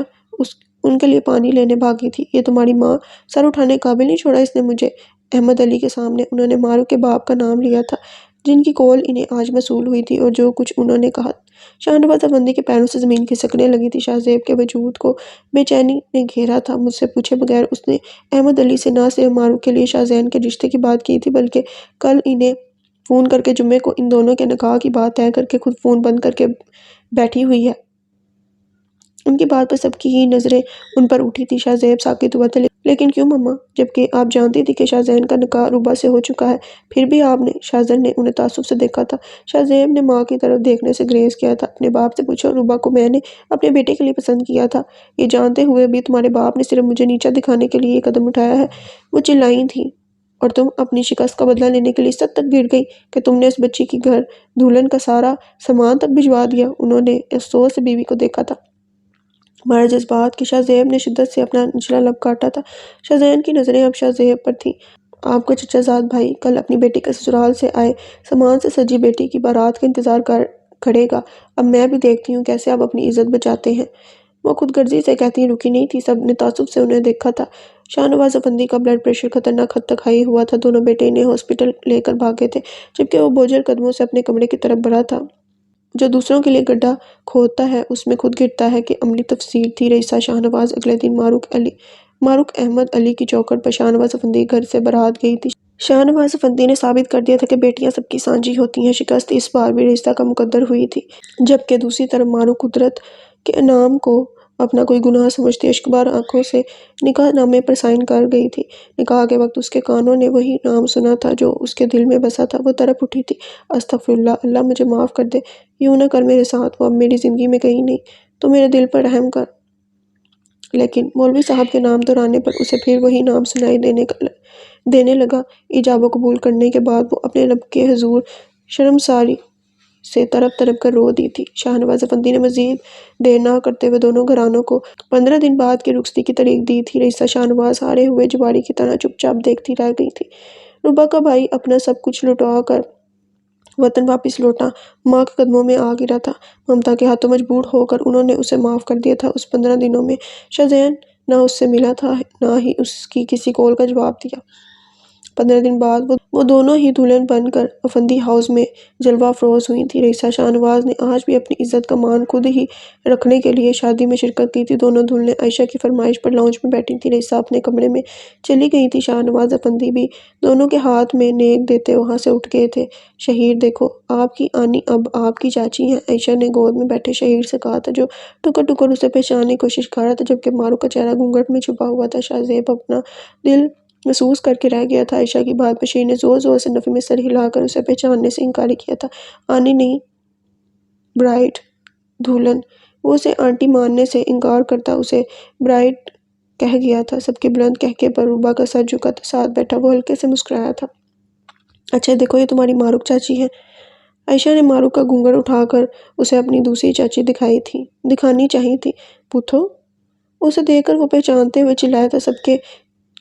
ان کے لیے پانی لینے بھاگی تھی۔ یہ تمہاری ماں؟ سر اٹھانے قابل نہیں چھوڑا اس نے مجھے احمد علی کے سامنے۔ انہوں نے مارو کے باپ کا نام لیا تھا، جن کی کول انہیں آج موصول ہوئی تھی، اور جو کچھ انہوں نے کہا۔ شاہنواز افندی کے پیروں سے زمین کھسکنے لگی تھی۔ شاہ زیب کے وجود کو بے چینی نے گھیرا تھا۔ مجھ سے پوچھے بغیر اس نے احمد علی سے نہ صرف مارو کے لیے شاہ زین کے رشتے کی بات کی تھی، بلکہ کل انہیں فون کر کے جمعے کو ان دونوں کے نکاح کی بات طے کر کے خود فون بند کر کے بیٹھی ہوئی ہے۔ ان کی بات پر سب کی ہی نظریں ان پر اٹھی تھی۔ شاہ زیب ساکت ہوا تھا۔ لیکن کیوں مما؟ جبکہ آپ جانتی تھی کہ شاہ زین کا نکاح روبا سے ہو چکا ہے، پھر بھی آپ نے؟ شاہ زر نے انہیں تعصب سے دیکھا تھا۔ شاہ زیب نے ماں کی طرف دیکھنے سے گریز کیا تھا۔ اپنے باپ سے پوچھو، روبا کو میں نے اپنے بیٹے کے لیے پسند کیا تھا، یہ جانتے ہوئے بھی تمہارے باپ نے صرف مجھے نیچا دکھانے کے لیے یہ قدم اٹھایا ہے۔ وہ چلائی تھیں اور تم اپنی شکست کا بدلہ لینے کے لیے اس حد تک گر گئی کہ تم نے اس بچی کی گھر دلہن کا سارا سامان تک بھجوا دیا۔ انہوں نے افسوس سے بیوی کو دیکھا تھا۔ ہمارے جذبات کی شاہ زیب نے شدت سے اپنا نچلا لب کاٹا تھا۔ شاہ زین کی نظریں اب شاہ زیب پر تھیں۔ آپ کا چچا زاد بھائی کل اپنی بیٹی کے سسرال سے آئے سامان سے سجی بیٹی کی بارات کا انتظار کھڑے گا۔ اب میں بھی دیکھتی ہوں کیسے آپ اپنی عزت بچاتے ہیں۔ وہ خود غرضی سے کہتی رکی نہیں تھی، سب نے تعصب سے انہیں دیکھا تھا۔ شاہنواز افندی کا بلڈ پریشر خطرناک حد تک ہائی ہوا تھا۔ دونوں بیٹے انہیں ہاسپٹل لے کر بھاگے تھے، جبکہ وہ بوجھل قدموں سے اپنے کمرے کی طرف بڑھا تھا۔ جو دوسروں کے لیے گڈھا کھودتا ہے اس میں خود گرتا ہے کہ عملی تفسیر تھی رئیسہ شاہنواز۔ اگلے دن ماروک احمد علی کی چوکھٹ پر شاہنواز افندی کے گھر سے بارات گئی تھی۔ شاہنواز افندی نے ثابت کر دیا تھا کہ بیٹیاں سب کی سانجی ہوتی ہیں۔ شکست اس بار بھی رئیسہ کا مقدر ہوئی تھی، جبکہ دوسری طرف مارو قدرت کے انعام کو اپنا کوئی گناہ سمجھتی اشکبار آنکھوں سے نکاح نامے پر سائن کر گئی تھی۔ نکاح کے وقت اس کے کانوں نے وہی نام سنا تھا جو اس کے دل میں بسا تھا۔ وہ تڑپ اٹھی تھی۔ استغفراللہ، اللہ مجھے معاف کر دے، یوں نہ کر میرے ساتھ، وہ اب میری زندگی میں کہیں نہیں، تو میرے دل پر رحم کر۔ لیکن مولوی صاحب کے نام دہرانے پر اسے پھر وہی نام سنائی دینے لگا۔ ایجاب و قبول کرنے کے بعد وہ اپنے رب کے حضور شرمساری سے تڑپ تڑپ کر رو دی تھی۔ شاہنواز افندی نے مزید دیر نہ کرتے ہوئے دونوں گھرانوں کو 15 دن بعد کی رخصتی کی تاریخ دی تھی۔ رئیسہ شاہنواز ہارے ہوئے جواری کی طرح چپ چاپ دیکھتی رہ گئی تھی۔ روبا کا بھائی اپنا سب کچھ لٹا کر وطن واپس لوٹا ماں کے قدموں میں آ گرا تھا۔ ممتا کے ہاتھوں مجبور ہو کر انہوں نے اسے معاف کر دیا تھا۔ اس 15 دنوں میں شاہ زین نہ اس سے ملا تھا نہ ہی اس کی کسی کال کا جواب دیا۔ 15 دن بعد وہ دونوں ہی دلہن بن کر افندی ہاؤس میں جلوہ افروز ہوئی تھیں۔ رئیسہ شاہنواز نے آج بھی اپنی عزت کا مان خود ہی رکھنے کے لیے شادی میں شرکت کی تھی۔ دونوں دلہنیں عائشہ کی فرمائش پر لاؤنج میں بیٹھی تھیں۔ رئیسہ اپنے کمرے میں چلی گئی تھی۔ شاہنواز افندی بھی دونوں کے ہاتھ میں نیک دیتے وہاں سے اٹھ گئے تھے۔ شہیر دیکھو، آپ کی آنی اب آپ کی چاچی ہیں، عائشہ نے گود میں بیٹھے شہیر سے کہا تھا، جو ٹکر ٹکر اسے پہچاننے کی کوشش کر رہا تھا، جبکہ ماروک کا چہرہ گھونگھٹ میں چھپا ہوا تھا۔ شاہ زیب اپنا دل محسوس کر کے رہ گیا تھا۔ عائشہ کی بات پر شہیر نے زور زور سے نفی میں سر ہلا کر اسے پہچاننے سے انکار کیا تھا۔ آنی نہیں، برائڈ، دلہن۔ وہ اسے آنٹی ماننے سے انکار کرتا اسے برائڈ کہہ گیا تھا۔ سب کے بلند کہکہے پر روبا کا سر جھکا تھا، ساتھ بیٹھا وہ ہلکے سے مسکرایا تھا۔ اچھا دیکھو، یہ تمہاری ماروک چاچی ہے۔ عائشہ نے ماروک کا گھونگھٹ اٹھا کر اسے اپنی دوسری چاچی دکھانی چاہی تھی۔ پوتھو، اسے دیکھ کر وہ پہچانتے ہوئے چلایا تھا۔ سب کے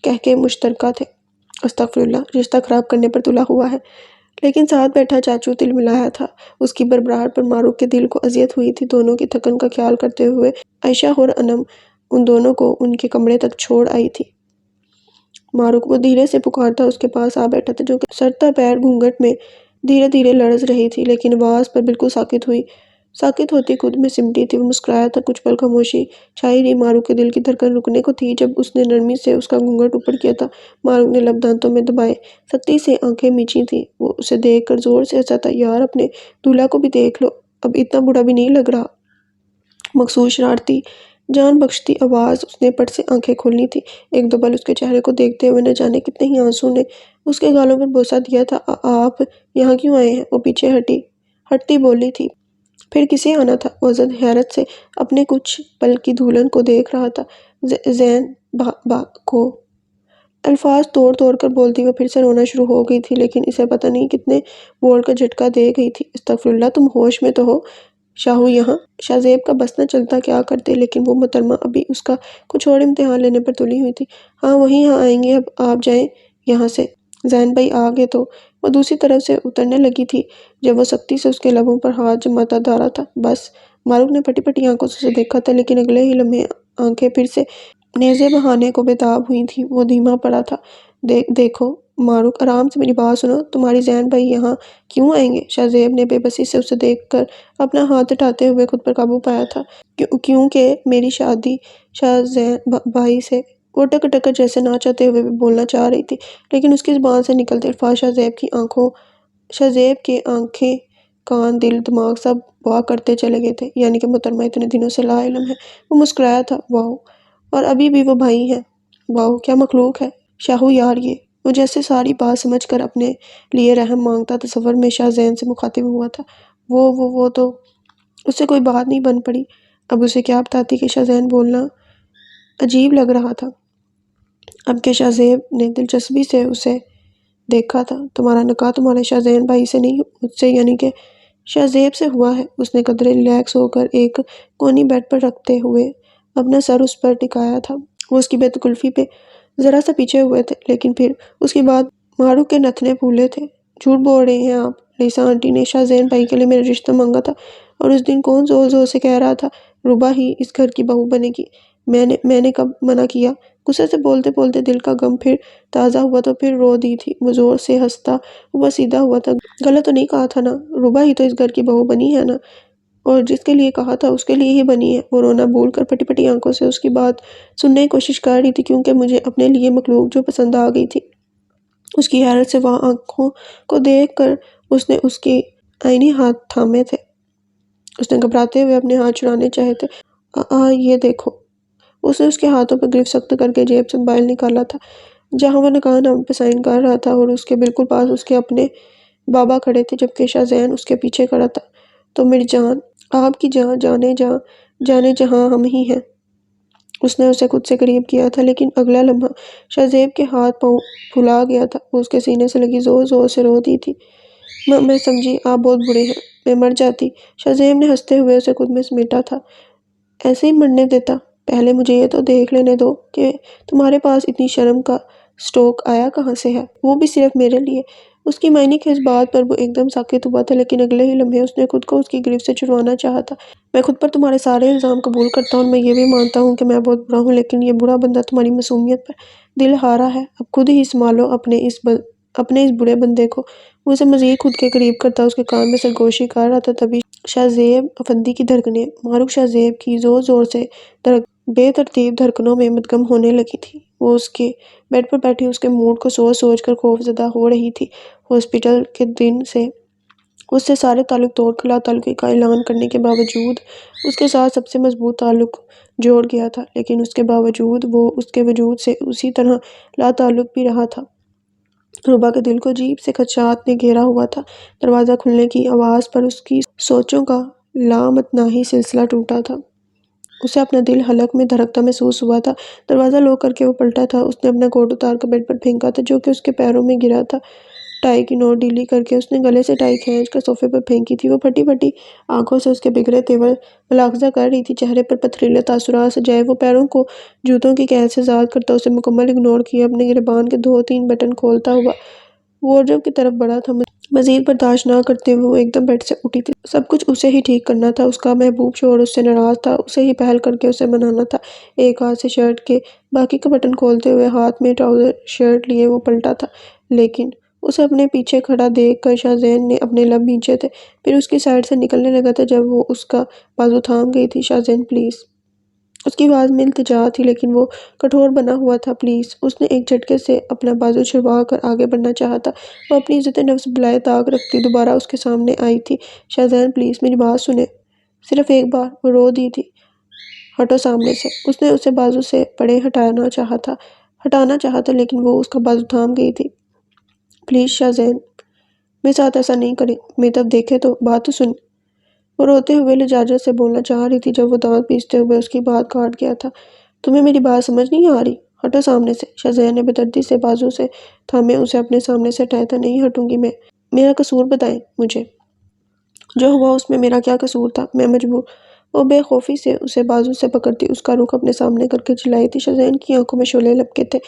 کہکہے مشترکہ تھے۔ استغفراللہ، رشتہ خراب کرنے پر تلا ہوا ہے۔ لیکن ساتھ بیٹھا چاچو تل ملایا تھا۔ اس کی بربراہٹ پر ماروک کے دل کو اذیت ہوئی تھی۔ دونوں کی تھکن کا خیال کرتے ہوئے عائشہ اور انم ان دونوں کو ان کے کمرے تک چھوڑ آئی تھی۔ ماروک، وہ دھیرے سے پکارتا اس کے پاس آ بیٹھا تھا، جو کہ سرتا پیر گھونگھٹ میں دھیرے دھیرے لرز رہی تھی، لیکن آواز پر بالکل ساکت ہوئی۔ ساکت ہوتی خود میں سمٹی تھی۔ وہ مسکرایا تھا۔ کچھ پل خاموشی چھائی رہی۔ ماروک کے دل کی دھڑکن رکنے کو تھی جب اس نے نرمی سے اس کا گھونگھٹ اوپر کیا تھا۔ ماروک نے لب دانتوں میں دبائے سختی سے آنکھیں میچی تھیں۔ وہ اسے دیکھ کر زور سے ہنسا تھا۔ یار، اپنے دولہا کو بھی دیکھ لو، اب اتنا بوڑھا بھی نہیں لگ رہا۔ مخصوص شرارتی جان بخشتی آواز۔ اس نے پٹ سے آنکھیں کھولی تھیں۔ ایک دو پل اس کے چہرے کو دیکھتے ہوئے نہ جانے کتنے ہی آنسو نے اس کے گالوں پر بوسہ دیا تھا۔ آپ یہاں کیوں آئے ہیں؟ وہ پیچھے ہٹتی بولی تھی۔ پھر کسے آنا تھا؟ وہ حیرت سے اپنے کچھ پل کی دلہن کو دیکھ رہا تھا۔ زین کو الفاظ توڑ توڑ کر بولتی وہ پھر سے رونا شروع ہو گئی تھی، لیکن اسے پتہ نہیں کتنے وولٹ کا جھٹکا دے گئی تھی۔ استغفراللہ، تم ہوش میں تو ہو؟ شاہو یہاں؟ شاہ زیب کا بس نہ چلتا کیا کرتے، لیکن وہ محترمہ ابھی اس کا کچھ اور امتحان لینے پر تلی ہوئی تھی۔ ہاں، وہی یہاں آئیں گے، اب آپ جائیں یہاں سے۔ زین بھائی آ گئے تو وہ دوسری طرف سے اترنے لگی تھی جب وہ سختی سے اس کے لبوں پر ہاتھ جماتا دھارا تھا۔ بس۔ ماروک نے پھٹی پھٹی آنکھوں سے اسے دیکھا تھا، لیکن اگلے ہی لمحے آنکھیں پھر سے نیزے بہانے کو بےتاب ہوئی تھیں۔ وہ دھیما پڑا تھا۔ دیکھو ماروک، آرام سے میری بات سنو، تمہاری زین بھائی یہاں کیوں آئیں گے؟ شاہ زیب نے بے بسی سے اسے دیکھ کر اپنا ہاتھ ہٹاتے ہوئے خود پر قابو پایا تھا۔ کیونکہ میری شادی شاہ زین بھائی سے۔ وہ ٹک ٹک جیسے نہ چاہتے ہوئے بھی بولنا چاہ رہی تھی، لیکن اس کی زبان سے نکلتے الفاظ شاہ زیب کے آنکھیں، کان، دل، دماغ سب واہ کرتے چلے گئے تھے۔ یعنی کہ محترمہ اتنے دنوں سے لا علم ہے۔ وہ مسکرایا تھا۔ واہ، اور ابھی بھی وہ بھائی ہیں؟ واہ، کیا مخلوق ہے شاہو یار یہ۔ وہ جیسے ساری بات سمجھ کر اپنے لیے رحم مانگتا تصور میں شاہ زین سے مخاطب ہوا تھا۔ وہ تو اس سے کوئی بات نہیں بن پڑی۔ اب اسے کیا بتاتی کہ شاہ زین بولنا عجیب لگ رہا تھا۔ اب کہ شاہ زیب نے دلچسپی سے اسے دیکھا تھا۔ تمہارا نکاح تمہارے شاہ زین بھائی سے نہیں، مجھ سے یعنی کہ شاہ زیب سے ہوا ہے۔ اس نے قدرے ریلیکس ہو کر ایک کونی بیڈ پر رکھتے ہوئے اپنا سر اس پر ٹکایا تھا۔ وہ اس کی بے تکلفی پہ ذرا سا پیچھے ہوئے تھے، لیکن پھر اس کی بات ماروک کے نتنے پھولے تھے۔ جھوٹ بول رہے ہیں آپ۔ رئیسہ آنٹی نے شاہ زین بھائی کے لیے میرا رشتہ مانگا تھا، اور اس دن کون زور زور سے کہہ رہا تھا روبا ہی اس گھر کی بہو بنے گی؟ میں نے کب منع کیا؟ غصے سے بولتے بولتے دل کا غم پھر تازہ ہوا تو پھر رو دی تھی۔ وہ زور سے ہنستا ہوا سیدھا ہوا تھا۔ غلط تو نہیں کہا تھا نا؟ روبا ہی تو اس گھر کی بہو بنی ہے نا، اور جس کے لیے کہا تھا اس کے لیے ہی بنی ہے۔ وہ رونا بھول کر پھٹی پھٹی آنکھوں سے اس کی بات سننے کی کوشش کر رہی تھی، کیونکہ مجھے اپنے لیے مخلوق جو پسند آ گئی تھی۔ اس کی حیرت سے وہاں آنکھوں کو دیکھ کر اس نے اس کے آئینی ہاتھ تھامے تھے۔ اس نے گھبراتے ہوئے اپنے ہاتھ چھڑانے چاہے تھے۔ یہ دیکھو۔ اس نے اس کے ہاتھوں پر گرفت سخت کر کے جیب سے موبائل نکالا تھا، جہاں وہ نکاح نامے پہ سائن کر رہا تھا، اور اس کے بالکل پاس اس کے اپنے بابا کھڑے تھے، جبکہ شاہ زین اس کے پیچھے کھڑا تھا۔ تو میری جان، آپ کی جان، جانے جہاں ہم ہی ہیں۔ اس نے اسے خود سے قریب کیا تھا، لیکن اگلا لمحہ شاہ زیب کے ہاتھ پاؤں پھلا گیا تھا۔ وہ اس کے سینے سے لگی زور زور سے رو دی تھی۔ میں سمجھی آپ بہت برے ہیں، میں مر جاتی۔ شاہزیم نے ہنستے ہوئے اسے خود میں سمیٹا تھا۔ ایسے ہی مرنے دیتا؟ پہلے مجھے یہ تو دیکھ لینے دو کہ تمہارے پاس اتنی شرم کا سٹوک آیا کہاں سے ہے، وہ بھی صرف میرے لیے۔ اس کی معنی کہ اس بات پر وہ ایک دم ساکت ہوا تھا، لیکن اگلے ہی لمحے اس نے خود کو اس کی گرفت سے چھڑوانا چاہا تھا۔ میں خود پر تمہارے سارے الزام قبول کرتا ہوں اور میں یہ بھی مانتا ہوں کہ میں بہت برا ہوں، لیکن یہ برا بندہ تمہاری معصومیت پر دل ہارا ہے۔ اب خود ہی سنبھالو اپنے اس برے بندے کو۔ وہ اسے مزید خود کے قریب کرتا اس کے کان میں سرگوشی کر رہا تھا، تبھی شاہزیب افندی کی دھڑکنیں ماروک شاہزیب کی زور زور سے بے ترتیب دھڑکنوں میں مدغم ہونے لگی تھی۔ وہ اس کے بیڈ پر بیٹھی اس کے موڈ کو سوچ سوچ کر خوف زدہ ہو رہی تھی۔ ہاسپٹل کے دن سے اس سے سارے تعلق توڑ کر لا تعلقی کا اعلان کرنے کے باوجود اس کے ساتھ سب سے مضبوط تعلق جوڑ گیا تھا، لیکن اس کے باوجود وہ اس کے وجود سے اسی طرح لا تعلق بھی رہا تھا۔ روبا کے دل کو عجیب سے خدشات نے گھیرا ہوا تھا۔ دروازہ کھلنے کی آواز پر اس کی سوچوں کا لامتناہی سلسلہ ٹوٹا تھا۔ اسے اپنا دل حلق میں دھڑکتا محسوس ہوا تھا۔ دروازہ لوک کر کے وہ پلٹا تھا۔ اس نے اپنا کوٹ اتار کر بیڈ پر پھینکا تھا جو کہ اس کے پیروں میں گرا تھا۔ ٹائی کی نوک ڈھیلی کر کے اس نے گلے سے ٹائی کھینچ کر صوفے پر پھینکی تھی۔ وہ پھٹی پھٹی آنکھوں سے اس کے بگڑے تیور ملاحظہ کر رہی تھی، چہرے پر پتھریلے تاثرات سجائے۔ وہ پیروں کو جوتوں کی قید سے آزاد کرتا اسے مکمل اگنور کیے اپنے گریبان کے 2-3 بٹن کھولتا ہوا وارڈروب کی طرف بڑھا تھا۔ مزید برداشت نہ کرتے ہوئے وہ ایک دم بیڈ سے اٹھی تھی۔ سب کچھ اسے ہی ٹھیک کرنا تھا۔ اس کا محبوب شوہر اس سے ناراض تھا، اسے ہی پہل کر کے اسے منانا تھا۔ ایک ہاتھ سے شرٹ کے باقی کا بٹن کھولتے ہوئے ہاتھ میں ٹراؤزر شرٹ لیے وہ پلٹا تھا، لیکن اسے اپنے پیچھے کھڑا دیکھ کر شاہزین نے اپنے لب بھینچے تھے۔ پھر اس کی سائڈ سے نکلنے لگا تھا جب وہ اس کا بازو تھام گئی تھی۔ شاہزین پلیز۔ اس کی آواز میں التجا تھی لیکن وہ کٹھور بنا ہوا تھا۔ پلیز۔ اس نے ایک جھٹکے سے اپنا بازو چھڑوا کر آگے بڑھنا چاہا تھا۔ وہ اپنی عزت نفس بالائے طاق رکھتی دوبارہ اس کے سامنے آئی تھی۔ شاہزین پلیز میری بات سنیں، صرف ایک بار۔ وہ رو دی تھی۔ ہٹو سامنے سے۔ اس نے اسے بازو سے پڑے ہٹانا چاہا تھا لیکن وہ اس کا بازو تھام گئی تھی۔ پلیز شاہزین، میرے ساتھ ایسا نہیں کریں، میری طرف دیکھیں تو بات تو سن۔ وہ روتے ہوئے لجاجت سے بولنا چاہ رہی تھی جب وہ دانت پیستے ہوئے اس کی بات کاٹ گیا تھا۔ تمہیں میری بات سمجھ نہیں آ رہی؟ ہٹو سامنے سے۔ شاہزین نے بے دردی سے بازو سے تھامے اسے اپنے سامنے سے ہٹایا تھا۔ نہیں ہٹوں گی میں۔ میرا قصور بتائیں مجھے۔ جو ہوا اس میں میرا کیا قصور تھا؟ میں مجبور۔ وہ بے خوفی سے اسے بازو سے پکڑتی اس کا رخ اپنے سامنے کر کے چلائی تھی۔ شاہزین کی آنکھوں میں شعلے لپکے تھے۔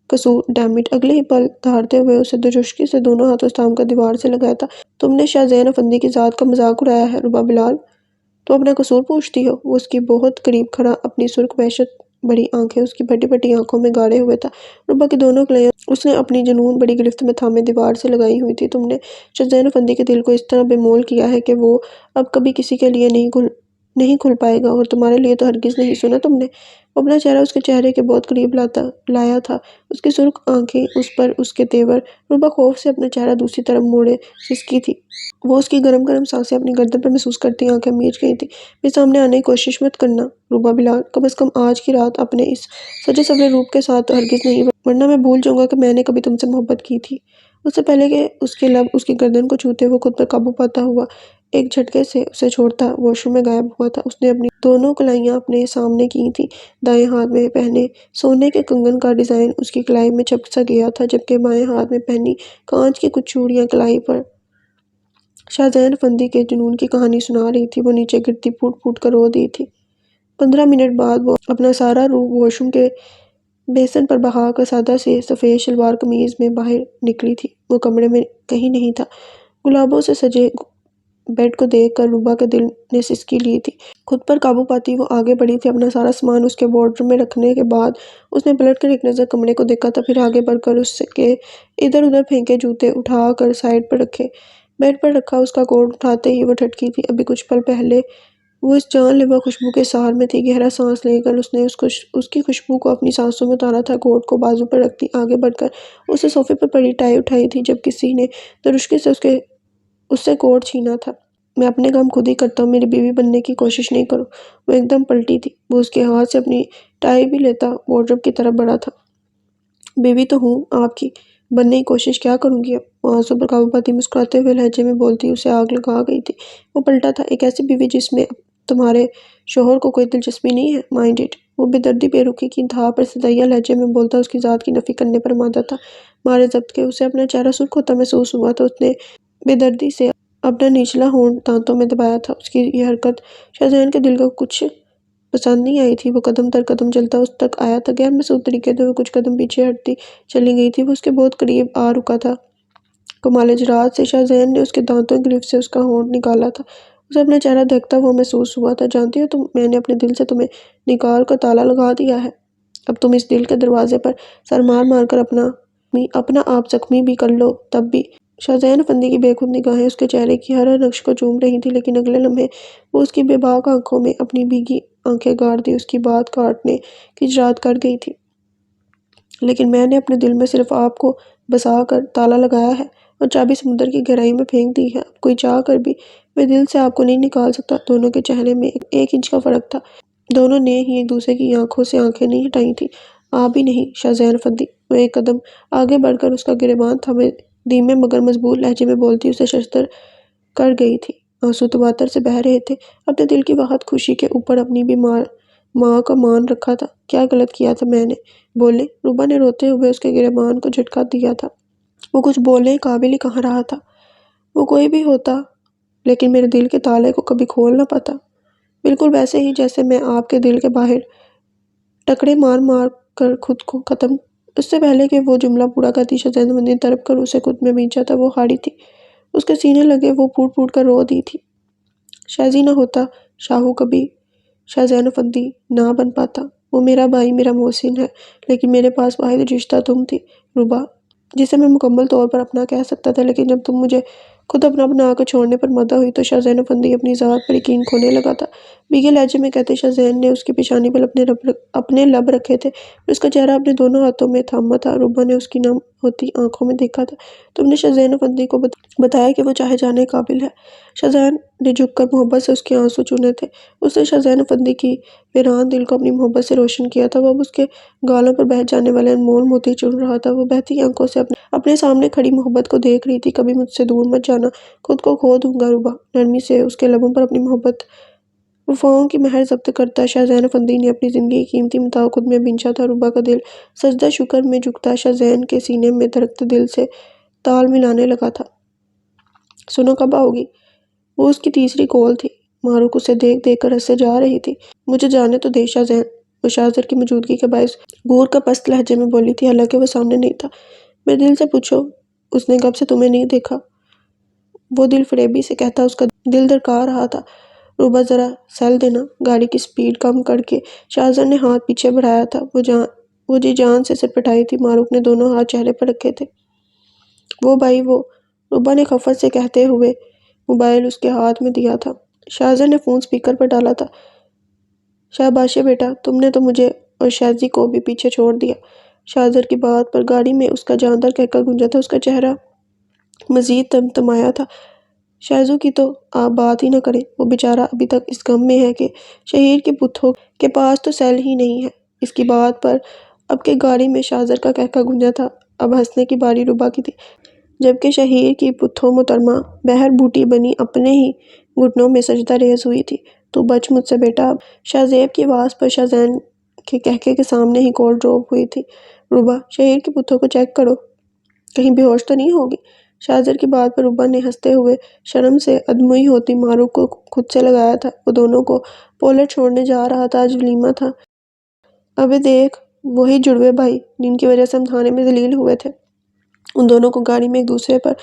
قصور؟ Damn it. اگلے ہی پل دھاڑتے ہوئے اسے دشخشی سے دونوں ہاتھوں سے تھام کر دیوار سے لگایا تھا۔ تم نے شاہزین افندی کی ذات کا مذاق اڑایا ہے روبا بلال؟ تم اپنا قصور پوچھتی ہو؟ وہ اس کی بہت قریب کھڑا اپنی سرخ وحشت بڑی آنکھیں اس کی پھٹی پھٹی آنکھوں میں گاڑے ہوئے تھا۔ روبا کی دونوں کلیاں اس نے اپنی جنون بڑی گرفت میں تھامے دیوار سے لگائی ہوئی تھی۔ تم نے شاہزین افندی کے دل کو اس طرح بے مول کیا ہے کہ وہ اب کبھی کسی کے لیے نہیں کھل پائے گا، اور تمہارے لیے تو ہرگز نہیں۔ سنا تم نے؟ وہ اپنا چہرہ اس کے چہرے کے بہت قریب لایا تھا، اس کی سرخ آنکھیں اس پر اس کے تیور۔ روبا خوف سے اپنا چہرہ دوسری طرف موڑے سسکی تھی۔ وہ اس کی گرم گرم سانسیں اپنی گردن پر محسوس کرتی آنکھیں میچ گئی تھی۔ میرے سامنے آنے کی کوشش مت کرنا روبا بلال، کم از کم آج کی رات اپنے اس سجے سورے روپ کے ساتھ تو ہرگز نہیں، ورنہ میں بھول جاؤں گا کہ میں نے کبھی تم سے محبت کی تھی۔ اس سے پہلے کہ اس کے لب اس کی گردن کو چھوتے وہ خود پر قابو پاتا ہوا ایک جھٹکے سے اسے چھوڑتا واش روم میں غائب ہوا تھا۔ اس نے اپنی دونوں کلائیاں اپنے سامنے کی تھیں۔ دائیں ہاتھ میں پہنے سونے کے کنگن کا ڈیزائن اس کی کلائی میں چپک سا گیا تھا، جبکہ بائیں ہاتھ میں پہنی کانچ کی کچھ چوڑیاں کلائی پر شاہزین افندی کے جنون کی کہانی سنا رہی تھی۔ وہ نیچے گرتی پھوٹ پھوٹ کر رو دی تھی۔ 15 منٹ بعد وہ اپنا سارا روپ واش روم کے بیسن پر بہا کر سادہ سی سفید شلوار قمیض میں باہر نکلی تھی۔ وہ کمرے میں کہیں نہیں تھا۔ گلابوں سے سجے بیڈ کو دیکھ کر روبا کے دل نے سسکی لی تھی۔ خود پر قابو پاتی وہ آگے بڑھی تھی۔ اپنا سارا سامان اس کے وارڈروب میں رکھنے کے بعد اس نے پلٹ کر ایک نظر کمرے کو دیکھا تھا، پھر آگے بڑھ کر اس کے ادھر ادھر پھینکے جوتے اٹھا کر سائیڈ پر رکھے۔ بیڈ پر رکھا اس کا کوٹ اٹھاتے ہی وہ ٹھٹکی تھی۔ ابھی کچھ پل پہلے وہ اس جان لیوا خوشبو کے سہار میں تھی۔ گہرا سانس لے کر اس نے اس کی خوشبو کو اپنی سانسوں میں اتارا تھا۔ کوٹ کو بازو پر رکھتی آگے بڑھ کر اس نے صوفے پر پڑی ٹائی اٹھائی تھی جب کسی نے درشکی سے اس سے کوٹ چھینا تھا۔ میں اپنے کام خود ہی کرتا ہوں، میری بیوی بننے کی کوشش نہیں کرو۔ وہ ایک دم پلٹی تھی۔ وہ اس کے ہاتھ سے اپنی ٹائی بھی لیتا وارڈروب کی طرف بڑھا تھا۔ بیوی تو ہوں آپ کی، بننے کی کوشش کیا کروں گی اب؟ وہ آنسوں پر قابو پاتی مسکراتے ہوئے لہجے میں بولتی اسے آگ لگا گئی تھی۔ وہ پلٹا تھا۔ ایک ایسی بیوی جس میں تمہارے شوہر کو کوئی دلچسپی نہیں ہے؟ Mind it. وہ بے دردی بے رخی کی انتہا پر سدائیہ لہجے میں بولتا اس کی ذات کی نفی کرنے پر آمادہ تھا۔ مارے ضبط کے اسے اپنا چہرہ سرخ ہوتا محسوس ہوا تھا۔ اس نے بے دردی سے اپنا نچلا ہونٹ دانتوں میں دبایا تھا۔ اس کی یہ حرکت شاہزین کے دل کو کچھ پسند نہیں آئی تھی۔ وہ قدم در قدم چلتا اس تک آیا تھا، غیر محسوس طریقے سے وہ کچھ قدم پیچھے ہٹتی چلی گئی تھی۔ وہ اس کے بہت قریب آ رکا تھا۔ کمال جرأت سے شاہزین نے اس کے دانتوں کی گرفت سے اس کا ہونٹ نکالا تھا۔ اسے اپنا چہرہ دہکتا ہوا محسوس ہوا تھا۔ جانتی ہو میں نے اپنے دل سے تمہیں نکال کر تالا لگا دیا ہے۔ اب تم اس دل کے دروازے پر سر مار مار کر اپنا آپ زخمی بھی کر لو تب بھی۔ شاہزین افندی کی بے خود نگاہیں اس کے چہرے کی ہر نقش کو چوم رہی تھیں، لیکن اگلے لمحے وہ اس کی بے باک آنکھوں میں اپنی بھیگی آنکھیں گاڑ دی۔ اس کی بات کاٹنے کی جرأت کر گئی تھی، لیکن میں نے اپنے دل میں صرف آپ کو بسا کر تالا لگایا ہے اور چابی سمندر کی گہرائی میں پھینک دی ہے۔ اب کوئی چاہ کر بھی میں دل سے آپ کو نہیں نکال سکتا۔ دونوں کے چہرے میں 1 انچ کا فرق تھا۔ دونوں نے ہی ایک دوسرے کی آنکھوں سے آنکھیں نہیں ہٹائی تھیں۔ آپ بھی نہیں شاہزین افندی۔ وہ ایک قدم آگے بڑھ کر اس کا گریباں تھامے دھیمے مگر مضبوط لہجے میں بولتی اسے شرمندہ کر گئی تھی۔ آنسو تواتر سے بہہ رہے تھے۔ اپنے دل کی واحد خوشی کے اوپر اپنی بھی ماں کا مان رکھا تھا۔ کیا غلط کیا تھا میں نے؟ بولے، روبا نے روتے ہوئے اس کے گریباں کو جھٹکا دیا تھا۔ وہ کچھ بولنے قابل ہی کہاں رہا تھا۔ وہ کوئی بھی ہوتا لیکن میرے دل کے تالے کو کبھی کھول نہ پاتا، بالکل ویسے ہی جیسے میں آپ کے دل کے باہر ٹکرے مار مار کر خود کو ختم۔ اس سے پہلے کہ وہ جملہ پورا کرتی شاہزین افندی نے تڑپ کر اسے خود میں بھینچا تھا۔ وہ ہاری تھی، اس کے سینے لگے وہ پھوٹ پھوٹ کر رو دی تھی۔ شاہزی نہ ہوتا شاہو کبھی شاہزین افندی نہ بن پاتا۔ وہ میرا بھائی، میرا محسن ہے، لیکن میرے پاس واحد رشتہ تم تھی روبا، جسے میں مکمل طور پر اپنا کہہ سکتا تھا۔ لیکن جب تم مجھے خود اپنا بنا کر چھوڑنے پر مدعا ہوئی تو شاہزین افندی اپنی ذات پر یقین کھونے لگا تھا۔ بھیگے لہجے میں کہتے شاہزین نے اس کی پیشانی پر اپنے لب رکھے تھے اور اس کا چہرہ اپنے دونوں ہاتھوں میں تھاما تھا۔ روبا نے اس کی نم ہوتی آنکھوں میں دیکھا تھا۔ تم نے شاہزین افندی کو بتایا کہ وہ چاہے جانے قابل ہے۔ شاہزین نے جھک کر محبت سے اس کے آنسو چونے تھے۔ اس نے شاہزین افندی کی ویران دل کو اپنی محبت سے روشن کیا تھا۔ وہ اب اس کے گالوں پر بہہ جانے والے انمول موتی چن رہا تھا۔ وہ بہتی آنکھوں سے اپنے سامنے کھڑی محبت کو دیکھ رہی تھی۔ کبھی مجھ سے دور مت جانا، خود کو کھو دوں گا روبا۔ نرمی سے اس کے لبوں پر اپنی محبت وفاؤں کی مہر ضبط کرتا شاہزین افندی نے اپنی زندگی کی قیمتی متاع خود میں بھینچا تھا۔ روبا کا دل سجدہ شکر میں جھکتا شاہزین کے سینے میں دھڑکتے دل سے تال ملانے لگا تھا۔ سنو، کب آؤ گی؟ وہ اس کی تیسری کال تھی۔ معروق اسے دیکھ دیکھ کر ہنسے جا رہی تھی۔ مجھے جانے تو دے شاہزین، وہ شاہزر کی موجودگی کے باعث گور کا پست لہجے میں بولی تھی، حالانکہ وہ سامنے نہیں تھا۔ میرے دل سے پوچھو، اس نے کب سے تمہیں نہیں دیکھا؟ وہ دل فریبی سے کہتا اس کا دل دھڑکا رہا تھا۔ روبا ذرا سہل دینا۔ گاڑی کی سپیڈ کم کر کے شاہزر نے ہاتھ پیچھے بڑھایا تھا۔ وہ جی جان سے سٹپٹائی تھی۔ معروق نے دونوں ہاتھ چہرے پر رکھے تھے۔ وہ بھائی وہ، روبا نے خفت سے کہتے ہوئے موبائل اس کے ہاتھ میں دیا تھا۔ شاہزر نے فون سپیکر پر ڈالا تھا۔ شاباشے بیٹا، تم نے تو مجھے اور شاہزی کو بھی پیچھے چھوڑ دیا۔ شاہزر کی بات پر گاڑی میں اس کا جاندار کہکہ گونجا تھا۔ اس کا چہرہ مزید تمتمایا تھا۔ شاہزو کی تو آپ بات ہی نہ کریں، وہ بیچارہ ابھی تک اس غم میں ہے کہ شہیر کی پتھوں کے پاس تو سیل ہی نہیں ہے۔ اس کی بات پر اب کہ گاڑی میں شاہزر کا کہکہ گونجا تھا، اب ہنسنے کی باری روبا کی تھی، جبکہ شہیر کی پتھوں محترمہ بہر بوٹی بنی اپنے ہی گھٹنوں میں سجدہ ریز ہوئی تھی۔ تو بچ مجھ سے بیٹا اب۔ شاہزیب کی آواز پر شاہزین کے کہکے کے سامنے ہی کال ڈراپ ہوئی تھی۔ روبا، شہیر کی پتھوں کو چیک کرو، کہیں بے ہوش تو نہیں ہوگی۔ شاہزر کی بات پر روبا نے ہنستے ہوئے شرم سے ادموئی ہوتی معروق کو خود سے لگایا تھا۔ وہ دونوں کو پولٹ چھوڑنے جا رہا تھا۔ آج ولیمہ تھا۔ ابے دیکھ، وہی جڑوے بھائی جن کی وجہ سے ہم تھانے میں ذلیل ہوئے تھے۔ ان دونوں کو گاڑی میں ایک دوسرے پر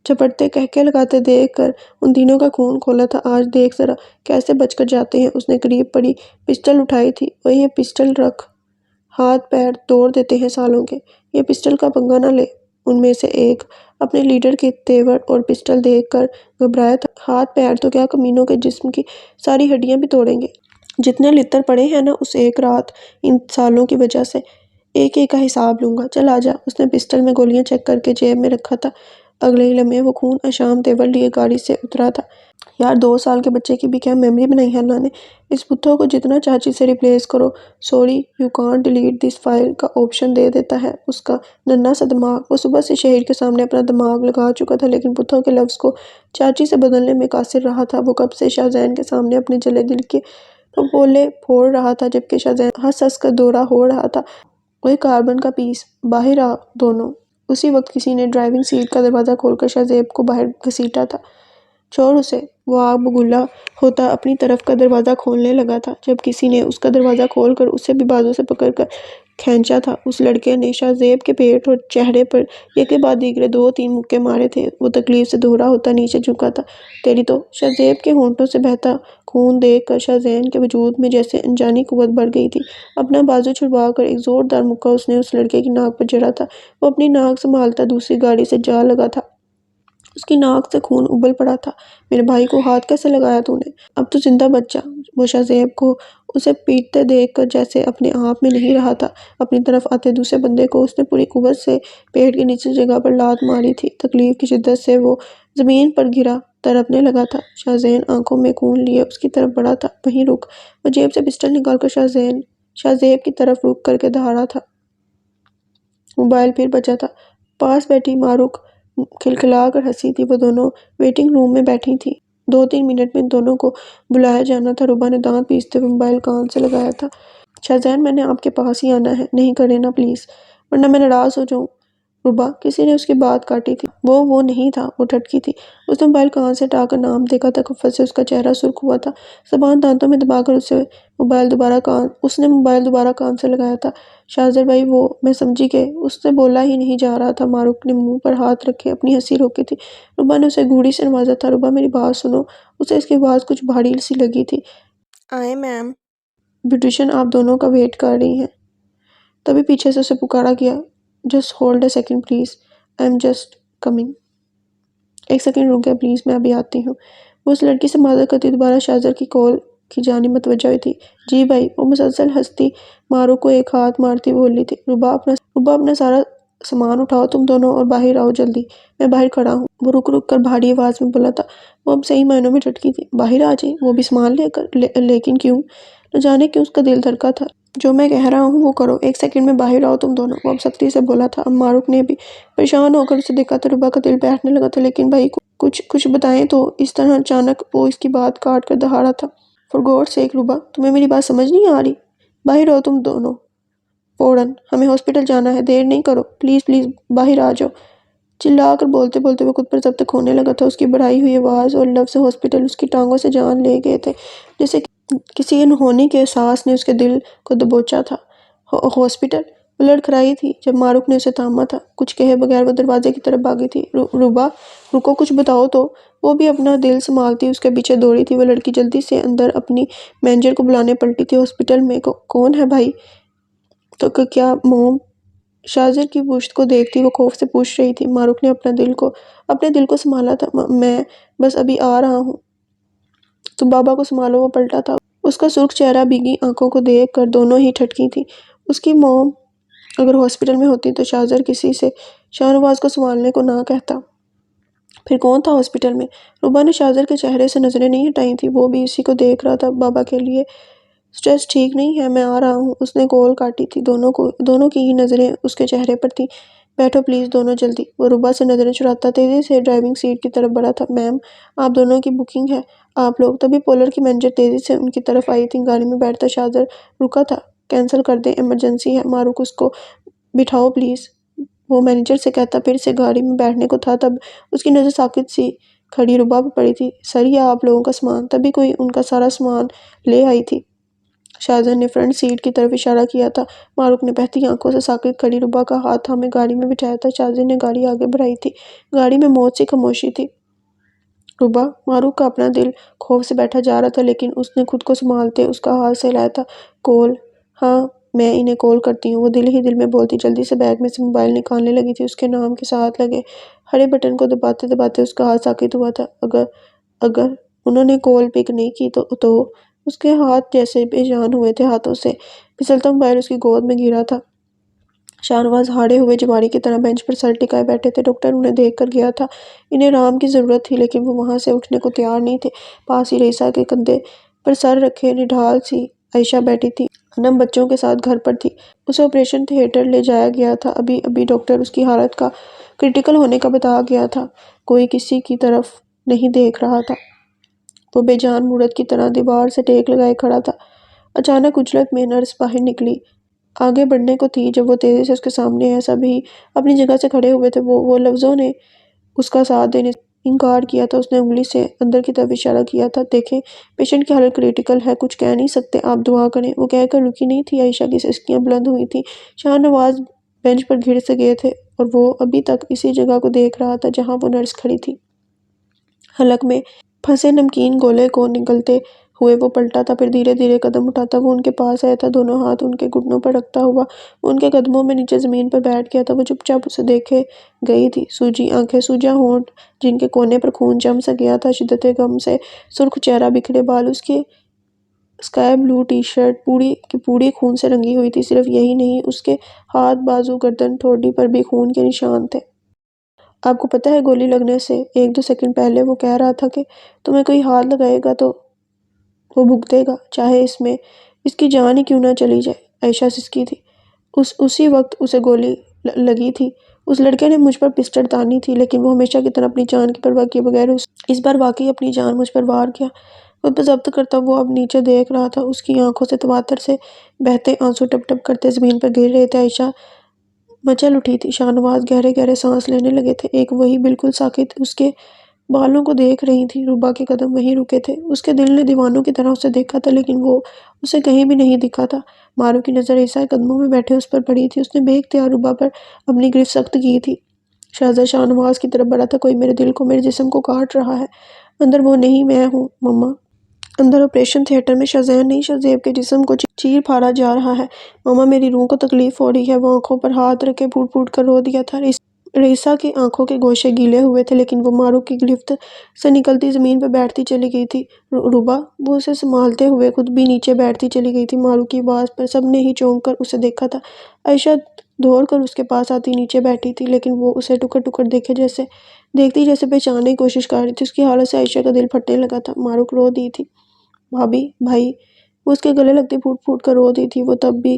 چپٹتے کہکے لگاتے دیکھ کر ان تینوں کا خون کھولا تھا۔ آج دیکھ ذرا کیسے بچ کر جاتے ہیں۔ اس نے قریب پڑی پسٹل اٹھائی تھی۔ وہ یہ پسٹل رکھ، ہاتھ پیر توڑ دیتے ہیں سالوں کے، یہ پسٹل کا پنگا نہ لے۔ ان میں سے ایک اپنے لیڈر کے تیور اور پسٹل دیکھ کر گھبرایا تھا۔ ہاتھ پیر تو کیا، کمینوں کے جسم کی ساری ہڈیاں بھی توڑیں گے۔ جتنے لتر پڑے ہیں نا اس ایک رات ان سالوں کی وجہ سے، ایک ایک کا حساب لوں گا۔ چل آجا۔ اس نے پسٹل میں گولیاں چیک کر کے جیب میں رکھا تھا۔ اگلے ہی لمحے وہ خون اشام تیور لیے گاڑی سے اترا تھا۔ یار 2 سال کے بچے کی بھی کیا میموری بنائی ہے اللہ نے۔ اس پتھوں کو جتنا چاچی سے ریپلیس کرو، sorry you can't delete this file کا آپشن دے دیتا ہے اس کا ننھا سا دماغ۔ وہ صبح سے شہیر کے سامنے اپنا دماغ لگا چکا تھا، لیکن پتھوں کے لفظ کو چاچی سے بدلنے میں قاصر رہا تھا۔ وہ کب سے شاہزین کے سامنے اپنے جلے دل کے پھپولے پھوڑ رہا تھا، جبکہ شاہزین ہنس ہنس کر دورہ ہو رہا تھا۔ وہی کاربن کا پیس، باہر آ دونوں۔ اسی وقت کسی نے ڈرائیونگ سیٹ کا دروازہ کھول کر شاہزیب کو باہر گھسیٹا تھا۔ چھوڑ اسے، وہ آگ بگولا ہوتا اپنی طرف کا دروازہ کھولنے لگا تھا جب کسی نے اس کا دروازہ کھول کر اسے بھی بازو سے پکڑ کر کھینچا تھا۔ اس لڑکے نے شاہزیب کے پیٹ اور چہرے پر یکے بعد دیگرے 2-3 مکے مارے تھے۔ وہ تکلیف سے دھورا ہوتا نیچے جھکا تھا۔ تیری تو! شاہزیب کے ہونٹوں سے بہتا خون دیکھ کر شاہزین کے وجود میں جیسے انجانی قوت بڑھ گئی تھی۔ اپنا بازو چھڑوا کر ایک زوردار مکہ اس نے اس لڑکے کی ناک پر جڑا تھا۔ وہ اپنی ناک سنبھالتا دوسری گاڑی سے جا لگا تھا۔ اس کی ناک سے خون ابل پڑا تھا۔ میرے بھائی کو ہاتھ کیسے لگایا تو نے؟ اب تو زندہ بچ جا۔ وہ شاہزیب کو اسے پیٹتے دیکھ کر جیسے اپنے آپ میں نہیں رہا تھا۔ اپنی طرف آتے دوسرے بندے کو اس نے پوری قوت سے پیٹ کی نچلی جگہ پر لات ماری تھی۔ تکلیف کی شدت سے وہ زمین پر گرا تڑپنے لگا تھا۔ شاہزین آنکھوں میں خون لیے اس کی طرف بڑھا تھا۔ وہیں رک! وہ جیب سے پسٹل نکال کر شاہزیب کی طرف رک کر کے دہاڑا تھا۔ موبائل پھر بجا تھا۔ پاس بیٹھی ماروک کھلکھلا کر ہنسی تھی۔ وہ دونوں ویٹنگ روم میں بیٹھی تھیں۔ 2-3 منٹ میں ان دونوں کو بلایا جانا تھا۔ روبا نے دانت پیستے ہوئے موبائل کان سے لگایا تھا۔ شاہزین میں نے آپ کے پاس ہی آنا ہے، نہیں کرے نا پلیز، ورنہ میں ناراض ہو جاؤں۔ روبا! کسی نے اس کی بات کاٹی تھی۔ وہ نہیں تھا، وہ ٹھٹکی تھی۔ اس نے موبائل کان سے ہٹا کر نام دیکھا۔ تکفّت سے اس کا چہرہ سرخ ہوا تھا۔ زبان دانتوں میں دبا کر اس نے موبائل دوبارہ کان سے لگایا تھا۔ شاہزر بھائی وہ میں سمجھی کہ اس سے بولا ہی نہیں جا رہا تھا۔ ماروک نے منہ پر ہاتھ رکھے اپنی ہنسی روکی تھی۔ روبا نے اسے گھوڑی سے نوازا تھا۔ روبا میری بات سنو۔ اسے اس کی آواز کچھ بھاری سی لگی تھی۔ آئیں میم، بیوٹیشین آپ دونوں کا ویٹ کر رہی ہیں۔ تبھی پیچھے سے اسے پکارا گیا، just hold a second please, I am just coming. 1 second رکیں پلیز، میں ابھی آتی ہوں۔ وہ اس لڑکی سے معذرت کرتی دوبارہ شاہزر کی کال کی جانب متوجہ ہوئی تھی۔ جی بھائی! وہ مسلسل ہنستی ماروک کو ایک ہاتھ مارتی بولی تھی۔ روبا اپنا سارا سامان اٹھاؤ تم دونوں اور باہر آؤ جلدی، میں باہر کھڑا ہوں۔ وہ رک کر بھاری آواز میں بولا تھا۔ وہ اب صحیح معنوں میں ٹھٹکی تھی۔ باہر آ جائیں، وہ بھی سامان لے کر؟ لیکن کیوں؟ نہ جانے کیوں اس کا دل دھڑکا تھا۔ جو میں کہہ رہا ہوں وہ کرو، 1 سیکنڈ میں باہر آؤ تم دونوں، وہ اب سختی سے بولا تھا۔ اب ماروک نے بھی پریشان ہو کر اسے دیکھا تو روبا کا دل بیٹھنے لگا تھا۔ لیکن بھائی کچھ بتائیں تو۔ اس طرح اچانک وہ اس کی بات کاٹ کر دہاڑا تھا۔ فار گاڈ سیک روبا، تمہیں میری بات سمجھ نہیں آ رہی؟ باہر آؤ تم دونوں فوراً، ہمیں ہاسپٹل جانا ہے، دیر نہیں کرو، پلیز پلیز باہر آ جاؤ۔ چلا کر بولتے بولتے وہ خود پر ضبط کھونے لگا تھا۔ اس کی بڑھائی ہوئی آواز اور لفظ ہاسپٹل اس کی ٹانگوں سے جان لے گئے تھے، جیسے کسی انہونی کے احساس نے اس کے دل کو دبوچا تھا۔ ہاسپٹل! وہ لڑکھڑائی تھی جب ماروک نے اسے تھاما تھا۔ کچھ کہے بغیر وہ دروازے کی طرف بھاگی تھی۔ روبا رکو، کچھ بتاؤ تو۔ وہ بھی اپنا دل سنبھالتی اس کے پیچھے دوڑی تھی۔ وہ لڑکی جلدی سے اندر اپنی مینیجر کو بلانے پلٹی تھی۔ ہاسپٹل میں کون ہے بھائی؟ تو کیا موم؟ شاہزر کی پشت کو دیکھتی وہ خوف سے پوچھ رہی تھی۔ ماروک نے اپنے دل کو سنبھالا تھا۔ میں بس ابھی آ رہا ہوں، تم بابا کو سنبھالو۔ وہ پلٹا تھا۔ اس کا سرخ چہرہ بھیگی آنکھوں کو دیکھ کر دونوں ہی ٹھٹکی تھیں۔ اس کی موم اگر ہاسپٹل میں ہوتی تو شاہزر کسی سے شاہ نواز کو سنبھالنے کو نہ کہتا۔ پھر کون تھا ہاسپٹل میں؟ روبا نے شاہزر کے چہرے سے نظریں نہیں ہٹائیں تھیں۔ وہ بھی اسی کو دیکھ رہا تھا۔ بابا کے لیے سٹریس ٹھیک نہیں ہے، میں آ رہا ہوں۔ اس نے کال کاٹی تھی۔ دونوں کی ہی نظریں اس کے چہرے پر تھیں۔ بیٹھو پلیز دونوں جلدی۔ وہ روبا سے نظریں چراتا تیزی سے ڈرائیونگ سیٹ کی طرف بڑھا تھا۔ میم، آپ دونوں کی بکنگ ہے، آپ لوگ۔ تبھی پولر کی مینیجر تیزی سے ان کی طرف آئی تھی۔ گاڑی میں بیٹھتا شاہزر رکا تھا۔ کینسل کر دیں، ایمرجنسی ہے۔ ماروک اس کو بٹھاؤ پلیز، وہ مینیجر سے کہتا پھر سے گاڑی میں بیٹھنے کو تھا۔ تب اس کی نظر ساکت سی کھڑی روبا پر پڑی تھی۔ سر یہ آپ لوگوں کا سامان۔ تبھی کوئی ان کا سارا سامان لے آئی تھی۔ شاہزر نے فرنٹ سیٹ کی طرف اشارہ کیا تھا۔ ماروک نے بہتی آنکھوں سے ساکت کھڑی روبا کا ہاتھ تھامے گاڑی میں بٹھایا تھا۔ شاہزر نے گاڑی آگے بڑھائی تھی۔ گاڑی میں موت سی خاموشی تھی۔ روبا! ماروک کا اپنا دل خوف سے بیٹھا جا رہا تھا، لیکن اس نے خود کو سنبھالتے اس کا ہاتھ سہلایا تھا۔ کال؟ ہاں میں انہیں کال کرتی ہوں، وہ دل ہی دل میں بولتی جلدی سے بیگ میں سے موبائل نکالنے لگی تھی۔ اس کے نام کے ساتھ لگے ہرے بٹن کو دباتے دباتے اس کا ہاتھ ساکت ہوا تھا۔ اگر انہوں نے کال پک نہیں کی تو اس کے ہاتھ جیسے بے جان ہوئے تھے۔ ہاتھوں سے پھسلتا موبائل اس کی گود میں گرا تھا۔ شاہ نواز ہاڑے ہوئے جواری کی طرح بینچ پر سر ٹکائے بیٹھے تھے۔ ڈاکٹر انہیں دیکھ کر گیا تھا۔ انہیں آرام کی ضرورت تھی، لیکن وہ وہاں سے اٹھنے کو تیار نہیں تھے۔ پاس ہی رئیسہ کے کندھے پر سر رکھے نڈھال سی عائشہ بیٹھی تھی۔ انم بچوں کے ساتھ گھر پر تھی۔ اسے آپریشن تھیٹر لے جایا گیا تھا۔ ابھی ڈاکٹر اس کی حالت کا کرٹیکل ہونے کا بتا گیا تھا۔ کوئی کسی کی طرف نہیں دیکھ رہا تھا۔ وہ بے جان مورت کی طرح دیوار سے ٹیک لگائے کھڑا تھا۔ اچانک اجلت میں نرس باہر نکلی۔ آگے بڑھنے کو تھی جب وہ تیزی سے اس کے سامنے ایسا بھی اپنی جگہ سے کھڑے ہوئے تھے۔ وہ لفظوں نے اس کا ساتھ دینے سے انکار کیا تھا۔ اس نے انگلی سے اندر کی طرف اشارہ کیا تھا۔ دیکھیں پیشنٹ کی حالت کریٹیکل ہے، کچھ کہہ نہیں سکتے، آپ دعا کریں۔ وہ کہہ کر رکی نہیں تھی۔ عائشہ کی سسکیاں بلند ہوئی تھیں۔ شاہ نواز بینچ پر گھڑ سے گئے تھے اور وہ ابھی تک اسی جگہ کو دیکھ رہا تھا جہاں وہ نرس کھڑی تھی۔ حلق میں پھنسے نمکین گولے کو نگلتے ہوئے وہ پلٹا تھا، پھر دھیرے دھیرے قدم اٹھاتا وہ ان کے پاس آیا تھا، دونوں ہاتھ ان کے گھٹنوں پر رکھتا ہوا وہ ان کے قدموں میں نیچے زمین پر بیٹھ گیا تھا۔ وہ چپ چاپ اسے دیکھے گئی تھی، سوجی آنکھیں، سوجا ہونٹ جن کے کونے پر خون جم سا گیا تھا، شدت غم سے سرخ چہرہ، بکھرے بال، اس کی اسکائی بلو ٹی شرٹ پوری کی پوری خون سے رنگی ہوئی تھی۔ صرف یہی نہیں، اس کے ہاتھ، بازو، گردن، ٹھوڈی پر بھی خون کے نشان تھے۔ آپ کو پتہ ہے گولی لگنے سے 1-2 سیکنڈ پہلے وہ کہہ رہا تھا کہ تمہیں کوئی ہاتھ لگائے گا تو وہ بھگتے گا، چاہے اس کی جان ہی کیوں نہ چلی جائے۔ عائشہ سسکی تھی۔ اسی وقت اسے گولی لگی تھی۔ اس لڑکے نے مجھ پر پسٹل تانی تھی، لیکن وہ ہمیشہ کی طرح اپنی جان کی پرواہ کیے بغیر اس بار واقعی اپنی جان مجھ پر وار کیا۔ خود پر ضبط کرتا وہ اب نیچے دیکھ رہا تھا۔ اس کی آنکھوں سے تواتر سے بہتے آنسو ٹپ ٹپ کرتے زمین پر گر رہے تھے۔ عائشہ مچل اٹھی تھی۔ شاہ نواز گہرے گہرے سانس لینے لگے تھے۔ ایک وہی بالکل ساکت اس کے بالوں کو دیکھ رہی تھی۔ روبا کے قدم وہیں رکے تھے۔ اس کے دل نے دیوانوں کی طرح اسے دیکھا تھا، لیکن وہ اسے کہیں بھی نہیں دکھا تھا۔ مارو کی نظر عیسیٰ کے قدموں میں بیٹھے اس پر پڑی تھی۔ اس نے بے اختیار روبا پر اپنی گرفت سخت کی تھی۔ شہزاد شاہ نواز کی طرف بڑھا تھا۔ کوئی میرے دل کو، میرے جسم کو کاٹ رہا ہے۔ اندر وہ نہیں، میں ہوں مما۔ اندر آپریشن تھیٹر میں شاہزین نہیں، شاہزیب کے جسم کو چیر پھاڑا جا رہا ہے۔ ماما میری روح کو تکلیف ہو رہی ہے۔ وہ آنکھوں پر ہاتھ رکھے پھوٹ پھوٹ کر رو دیا تھا۔ رئیسہ کی آنکھوں کے گوشے گیلے ہوئے تھے، لیکن وہ مارو کی گرفت سے نکلتی زمین پر بیٹھتی چلی گئی تھی۔ روبا، وہ اسے سنبھالتے ہوئے خود بھی نیچے بیٹھتی چلی گئی تھی۔ مارو کی آواز پر سب نے ہی چونک کر اسے دیکھا تھا۔ عائشہ دوڑ کر اس کے پاس آتی نیچے بیٹھی تھی، لیکن وہ اسے ٹکر ٹکر دیکھتی جیسے پہچاننے کی کوشش کر رہی تھی۔ اس کی حالت سے عائشہ کا دل پھٹنے لگا تھا۔ مارو رو دی تھی۔ بھابی، بھائی، وہ اس کے گلے لگتی پھوٹ پھوٹ کر رو دی تھی۔ وہ تب بھی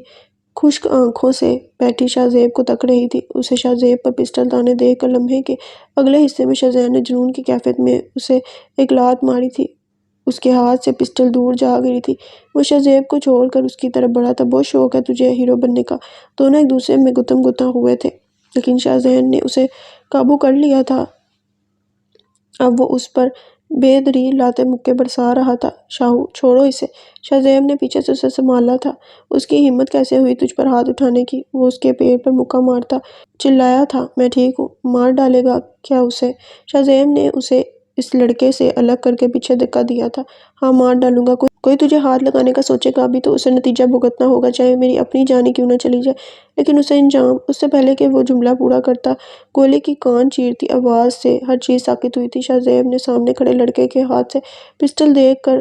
خشک آنکھوں سے بیٹھی شاہزیب کو تک رہی تھی۔ اسے شاہزیب پر پسٹل تانے دیکھ کر لمحے کے اگلے حصے میں شاہزین نے جنون کی کیفیت میں اسے ایک لات ماری تھی۔ اس کے ہاتھ سے پسٹل دور جا گری تھی۔ وہ شاہزیب کو چھوڑ کر اس کی طرف بڑھا تھا۔ بہت شوق ہے تجھے ہیرو بننے کا۔ دونوں ایک دوسرے میں گتم گتم ہوئے تھے، لیکن شاہزین نے اسے قابو کر لیا تھا۔ اب وہ اس پر بے دریغ لاتیں مکے برسا رہا تھا۔ شاہو، چھوڑو اسے۔ شاہزیب نے پیچھے سے اسے سنبھالا تھا۔ اس کی ہمت کیسے ہوئی تجھ پر ہاتھ اٹھانے کی؟ وہ اس کے پیٹ پر مکہ مارتا چلایا تھا۔ میں ٹھیک ہوں۔ مار ڈالے گا کیا اسے؟ شاہزیب نے اسے اس لڑکے سے الگ کر کے پیچھے دھکا دیا تھا۔ ہاں، مار ڈالوں گا۔ کوئی تجھے ہاتھ لگانے کا سوچے گا بھی تو اسے نتیجہ بھگتنا ہوگا، چاہے میری اپنی جان ہی کیوں نہ چلی جائے۔ لیکن اسے انجام، اس سے پہلے کہ وہ جملہ پورا کرتا، گولی کی کان چیرتی آواز سے ہر چیز ساکت ہوئی تھی۔ شاہزیب نے سامنے کھڑے لڑکے کے ہاتھ سے پسٹل دیکھ کر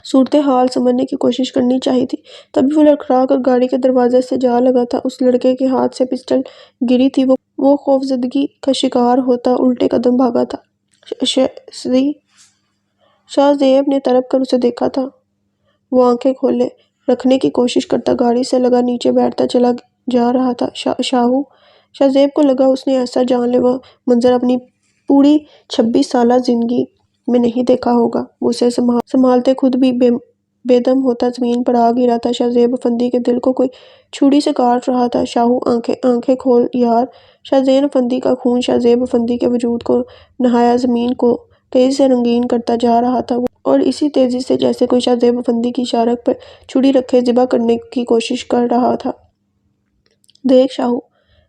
صورتحال سمجھنے کی کوشش کرنی چاہی تھی۔ تبھی وہ لڑکھڑا کر گاڑی کے دروازے سے جا لگا تھا۔ اس لڑکے کے ہاتھ سے پسٹل گری تھی۔ وہ خوفزدگی کا شکار ہوتا الٹے قدم بھاگا تھا۔ شاہزیب نے تڑپ کر اسے دیکھا تھا۔ وہ آنکھیں کھولے رکھنے کی کوشش کرتا گاڑی سے لگا نیچے بیٹھتا چلا جا رہا تھا۔ شاہزیب کو لگا اس نے ایسا جان لیوا منظر اپنی پوری 26 سالہ زندگی میں نہیں دیکھا ہوگا۔ وہ اسے سنبھالتے خود بھی بے دم ہوتا زمین پر آ گرا تھا۔ شاہزیب افندی کے دل کو کوئی چھری سے کاٹ رہا تھا۔ شاہو، آنکھیں کھول یار۔ شاہزین افندی کا خون شاہزیب افندی کے وجود کو نہایا زمین کو تیزی سے رنگین کرتا جا رہا تھا، اور اسی تیزی سے جیسے کوئی شاہزیب افندی کی شارک پر چھری رکھے ذبح کرنے کی کوشش کر رہا تھا۔ دیکھ شاہو،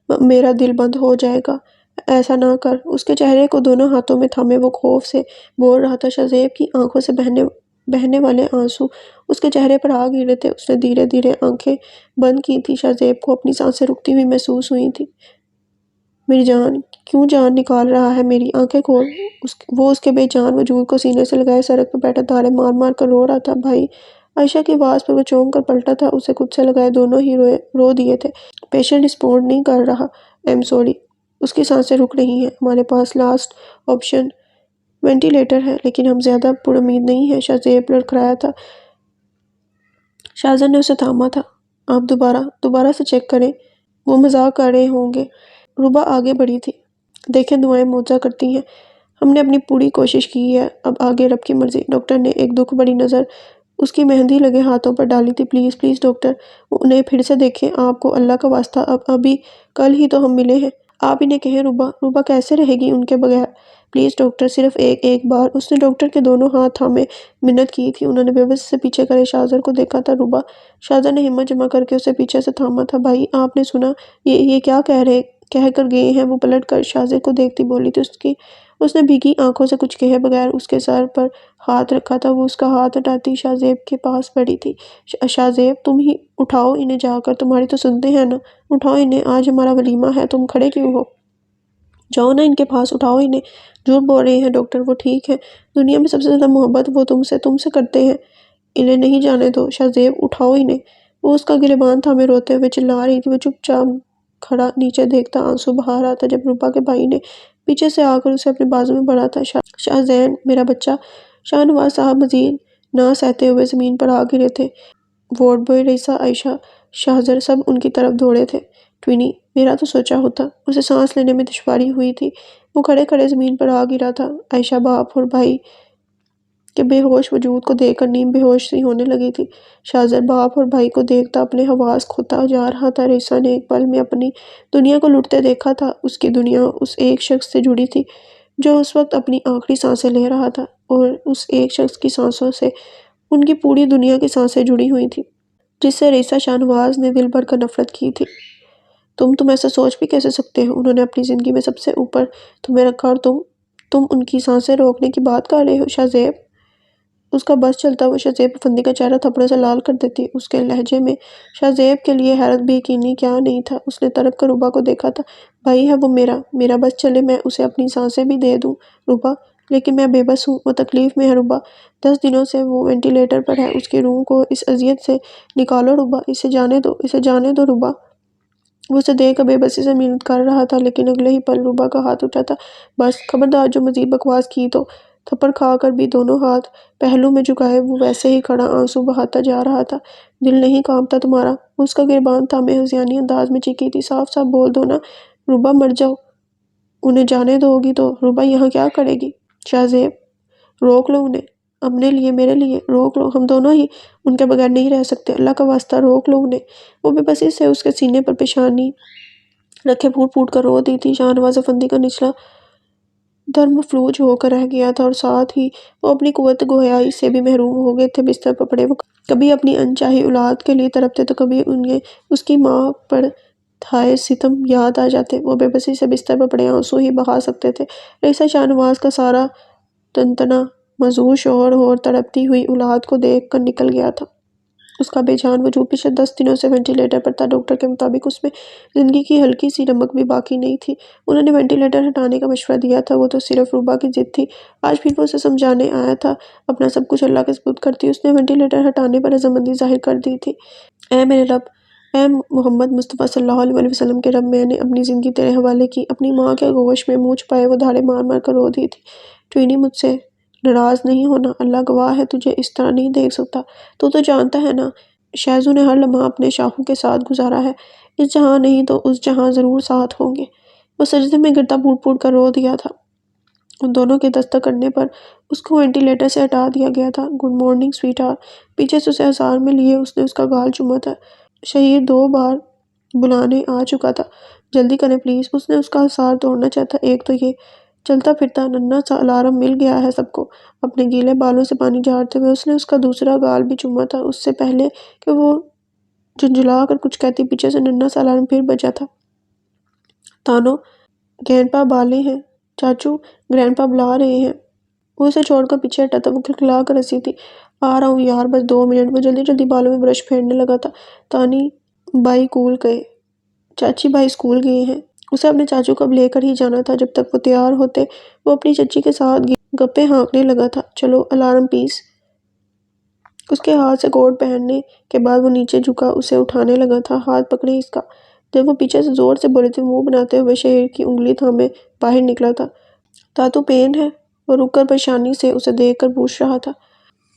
میرا دل بند ہو جائے گا، ایسا نہ کر۔ اس کے چہرے کو دونوں ہاتھوں میں تھامے وہ خوف سے بول رہا تھا۔ شاہزیب کی آنکھوں سے بہنے والے آنسو اس کے چہرے پر آ گرے تھے۔ اس نے دھیرے دھیرے آنکھیں بند کی تھیں۔ شاہزیب کو اپنی سانسیں رکتی ہوئی محسوس ہوئی تھیں۔ میری جان، کیوں جان نکال رہا ہے میری؟ آنکھیں کھول۔ وہ اس کے بے جان وجود کو سینے سے لگائے سڑک پر بیٹھا دھارے مار مار کر رو رہا تھا۔ بھائی، عائشہ کی آواز پر وہ چونک کر پلٹا تھا۔ اسے خود سے لگائے دونوں ہی رو دیے تھے۔ پیشنٹ رسپونڈ نہیں کر رہا۔ ایم سوری، اس کی سانسیں رک رہی ہیں۔ ہمارے پاس لاسٹ آپشن وینٹی لیٹر ہے، لیکن ہم زیادہ پر امید نہیں ہیں۔ شاہزیب لڑکھڑایا تھا۔ شاہزاد نے اسے تھاما تھا۔ آپ دوبارہ سے چیک کریں، وہ مذاق کر رہے ہوں گے۔ روبا آگے بڑھی تھی۔ دیکھیں، دعائیں معجزہ کرتی ہیں۔ ہم نے اپنی پوری کوشش کی ہے، اب آگے رب کی مرضی۔ ڈاکٹر نے ایک دکھ بھری نظر اس کی مہندی لگے ہاتھوں پر ڈالی تھی۔ پلیز پلیز ڈاکٹر، انہیں پھر سے دیکھیں، آپ کو اللہ کا واسطہ، ابھی کل ہی تو ہم ملے ہیں، آپ انہیں کہیں روبا کیسے رہے گی ان کے بغیر؟ پلیز ڈاکٹر، صرف ایک بار۔ اس نے ڈاکٹر کے دونوں ہاتھ تھامے منت کی تھی۔ انہوں نے بے بس سے پیچھے کرے شاہزر کو دیکھا تھا۔ روبا، شاہزر نے ہمت جمع کر کے اسے پیچھے سے تھاما تھا۔ بھائی، آپ نے سنا یہ کیا کہہ کر گئے ہیں؟ وہ پلٹ کر شاہزر کو دیکھتی بولی تھی۔ اس نے بھیگی آنکھوں سے کچھ کہے بغیر اس کے سر پر ہاتھ رکھا تھا۔ وہ اس کا ہاتھ ہٹاتی شاہزیب کے پاس بڑھی تھی۔ شاہزیب، تم ہی اٹھاؤ انہیں جا کر، تمہاری تو سنتے ہیں نا، اٹھاؤ انہیں، آج ہمارا ولیمہ ہے، تم کھڑے کیوں ہو؟ جاؤ نا ان کے پاس، اٹھاؤ انہیں۔ جھوٹ بول رہے ہیں ڈاکٹر، وہ ٹھیک ہے، دنیا میں سب سے زیادہ محبت وہ تم سے کرتے ہیں، انہیں نہیں جانے دو۔ شاہزیب، اٹھاؤ انہیں۔ وہ اس کا گریبان تھامے روتے ہوئے چلا رہی تھی۔ وہ چپ چاپ کھڑا نیچے دیکھتا آنسو بہا رہا تھا جب روبا کے بھائی نے پیچھے سے آ کر اسے اپنے بازو میں بڑھا تھا۔ شاہزین، میرا بچہ۔ شاہ نواز صاحب مزید نہ سہتے ہوئے زمین پر آ گرے تھے۔ وارڈ بوائے، رئیسہ، عائشہ، شاہزر سب ان کی طرف دوڑے تھے۔ ٹوینی، میرا تو سوچا ہوتا۔ اسے سانس لینے میں دشواری ہوئی تھی۔ وہ کھڑے کھڑے زمین پر آ گرا تھا۔ عائشہ باپ اور بھائی کے بے ہوش وجود کو دیکھ کر نیم بے ہوش سی ہونے لگی تھی۔ شاہزر باپ اور بھائی کو دیکھتا اپنے حواس کھوتا جا رہا تھا۔ رئیسہ نے ایک پل میں اپنی دنیا کو لٹتے دیکھا تھا۔ اس کی دنیا اس ایک شخص سے جڑی تھی جو اس وقت اپنی آخری سانسیں لے رہا تھا، اور اس ایک شخص کی سانسوں سے ان کی پوری دنیا کی سانسیں جڑی ہوئی تھیں، جس سے رئیسہ شاہ نواز نے دل بھر کر نفرت کی تھی۔ تم ایسا سوچ بھی کیسے سکتے ہو؟ انہوں نے اپنی زندگی میں سب سے اوپر تمہیں رکھا، اور تم ان کی سانسیں روکنے کی بات کر رہے ہو؟ شاہزیب، اس کا بس چلتا ہوا شاہزیب افندی کا چہرہ تھپڑوں سے لال کر دیتی اس کے لہجے میں۔ شاہزیب کے لیے حیرت بھی یقینی کیا نہیں تھا۔ اس نے تڑپ کر روبا کو دیکھا تھا۔ بھائی ہے وہ میرا بس چلے میں اسے اپنی سانسیں بھی دے دوں روبا، لیکن میں بے بس ہوں، وہ تکلیف میں ہے روبا، 10 دنوں سے وہ وینٹیلیٹر پر ہے، اس کی روح کو اس اذیت سے نکالو روبا، اسے جانے دو روبا۔ وہ اسے دیکھ کر بے بسی سے منت کر رہا تھا، لیکن اگلے ہی پل روبا کا ہاتھ اٹھا تھا۔ بس، خبردار، جو مزید بکواس کی تو۔ تھپڑ کھا کر بھی دونوں ہاتھ پہلو میں جھکائے وہ ویسے ہی کھڑا آنسو بہاتا جا رہا تھا۔ دل نہیں کانپتا تمہارا؟ اس کا گریبان تھامے ہذیانی انداز میں چیخی تھی۔ صاف صاف بول دو نا روبا، مر جاؤ، انہیں جانے دو گی تو روبا یہاں کیا کرے گی؟ شاہزیب، روک لو انہیں، اپنے لیے میرے لیے روک لو، ہم دونوں ہی ان کے بغیر نہیں رہ سکتے، اللہ کا واسطہ روک لو انہیں۔ وہ بے بسی سے اس کے سینے پر پیشانی رکھے پھوٹ پھوٹ کر رو دی تھی۔ شاہ نواز افندی کا نچلا در مفلوج ہو کر رہ گیا تھا، اور ساتھ ہی وہ اپنی قوت گویائی سے بھی محروم ہو گئے تھے۔ بستر پر پڑے وہ کبھی اپنی انچاہی اولاد کے لیے تڑپتے تو کبھی انہیں اس کی ماں پر تھائے ستم یاد آ جاتے۔ وہ بے بسی سے بستر پر پڑے آنسو ہی بہا سکتے تھے۔ رئیسہ شاہ نواز کا سارا تنتنا معذور شوہر اور تڑپتی ہوئی اولاد کو دیکھ کر نکل گیا تھا۔ اس کا بے جان وجود پچھلے 10 دنوں سے وینٹیلیٹر پر تھا۔ ڈاکٹر کے مطابق اس میں زندگی کی ہلکی سی رمق بھی باقی نہیں تھی۔ انہوں نے وینٹیلیٹر ہٹانے کا مشورہ دیا تھا، وہ تو صرف روبا کی ضد تھی۔ آج پھر وہ اسے سمجھانے آیا تھا اپنا سب کچھ اللہ کے سپرد کرتی۔ اس نے وینٹیلیٹر ہٹانے پر رضامندی ظاہر کر دی تھی۔ اے میرے رب، اے محمد مصطفیٰ صلی اللہ علیہ وسلم کے رب، میں نے اپنی زندگی تیرے حوالے کی۔ اپنی ماں کے گوش میں منہ چھپائے وہ دھاڑے مار مار کر رو دی تھی۔ ٹوینی، مجھ سے ناراض نہیں ہونا، اللہ گواہ ہے تجھے اس طرح نہیں دیکھ سکتا، تو جانتا ہے نا، شہزو نے ہر لمحہ اپنے شاہو کے ساتھ گزارا ہے، اس جہاں نہیں تو اس جہاں ضرور ساتھ ہوں گے۔ وہ سجدے میں گرتا پھوٹ پھوٹ کر رو دیا تھا۔ ان دونوں کے دستک کرنے پر اس کو وینٹیلیٹر سے ہٹا دیا گیا تھا۔ گڈ مارننگ سویٹ ہارٹ، پیچھے سے اسے ہزار میں لیے اس نے اس کا گال چوما تھا۔ شہیر 2 بار بلانے آ چکا تھا، جلدی کریں پلیز۔ اس نے اس کا حصار توڑنا چاہتا، ایک تو یہ چلتا پھرتا ننھا سا الارم مل گیا ہے سب کو۔ اپنے گیلے بالوں سے پانی جھاڑتے ہوئے اس نے اس کا دوسرا گال بھی چوما تھا۔ اس سے پہلے کہ وہ جھنجھلا کر کچھ کہتی، پیچھے سے ننھا سا الارم پھر بجا تھا۔ تانو، گرینڈپا بالے ہیں، چاچو، گرینڈپا بلا رہے ہیں۔ وہ اسے چھوڑ کر پیچھے ہٹا تھا۔ وہ کھلکھلا کر ہنسی تھی۔ آ رہا ہوں یار، بس 2 منٹ۔ وہ جلدی جلدی بالوں میں برش پھیرنے لگا تھا۔ تانی بائی کول گئے، چاچی بھائی اسکول گئے ہیں۔ اسے اپنے چاچو کو اب لے کر ہی جانا تھا۔ جب تک وہ تیار ہوتے وہ اپنی چچی کے ساتھ گپے ہانکنے لگا تھا۔ چلو الارم پیس۔ اس کے ہاتھ سے کوٹ پہننے کے بعد وہ نیچے جھکا اسے اٹھانے لگا تھا۔ ہاتھ پکڑیں اس کا۔ جب وہ پیچھے سے زور سے بولی تھی، منہ بناتے ہوئے شہیر کی انگلی تھامے باہر نکلا تھا۔ تاتو پین ہے؟ وہ رک کر پریشانی سے اسے دیکھ کر پوچھ رہا تھا۔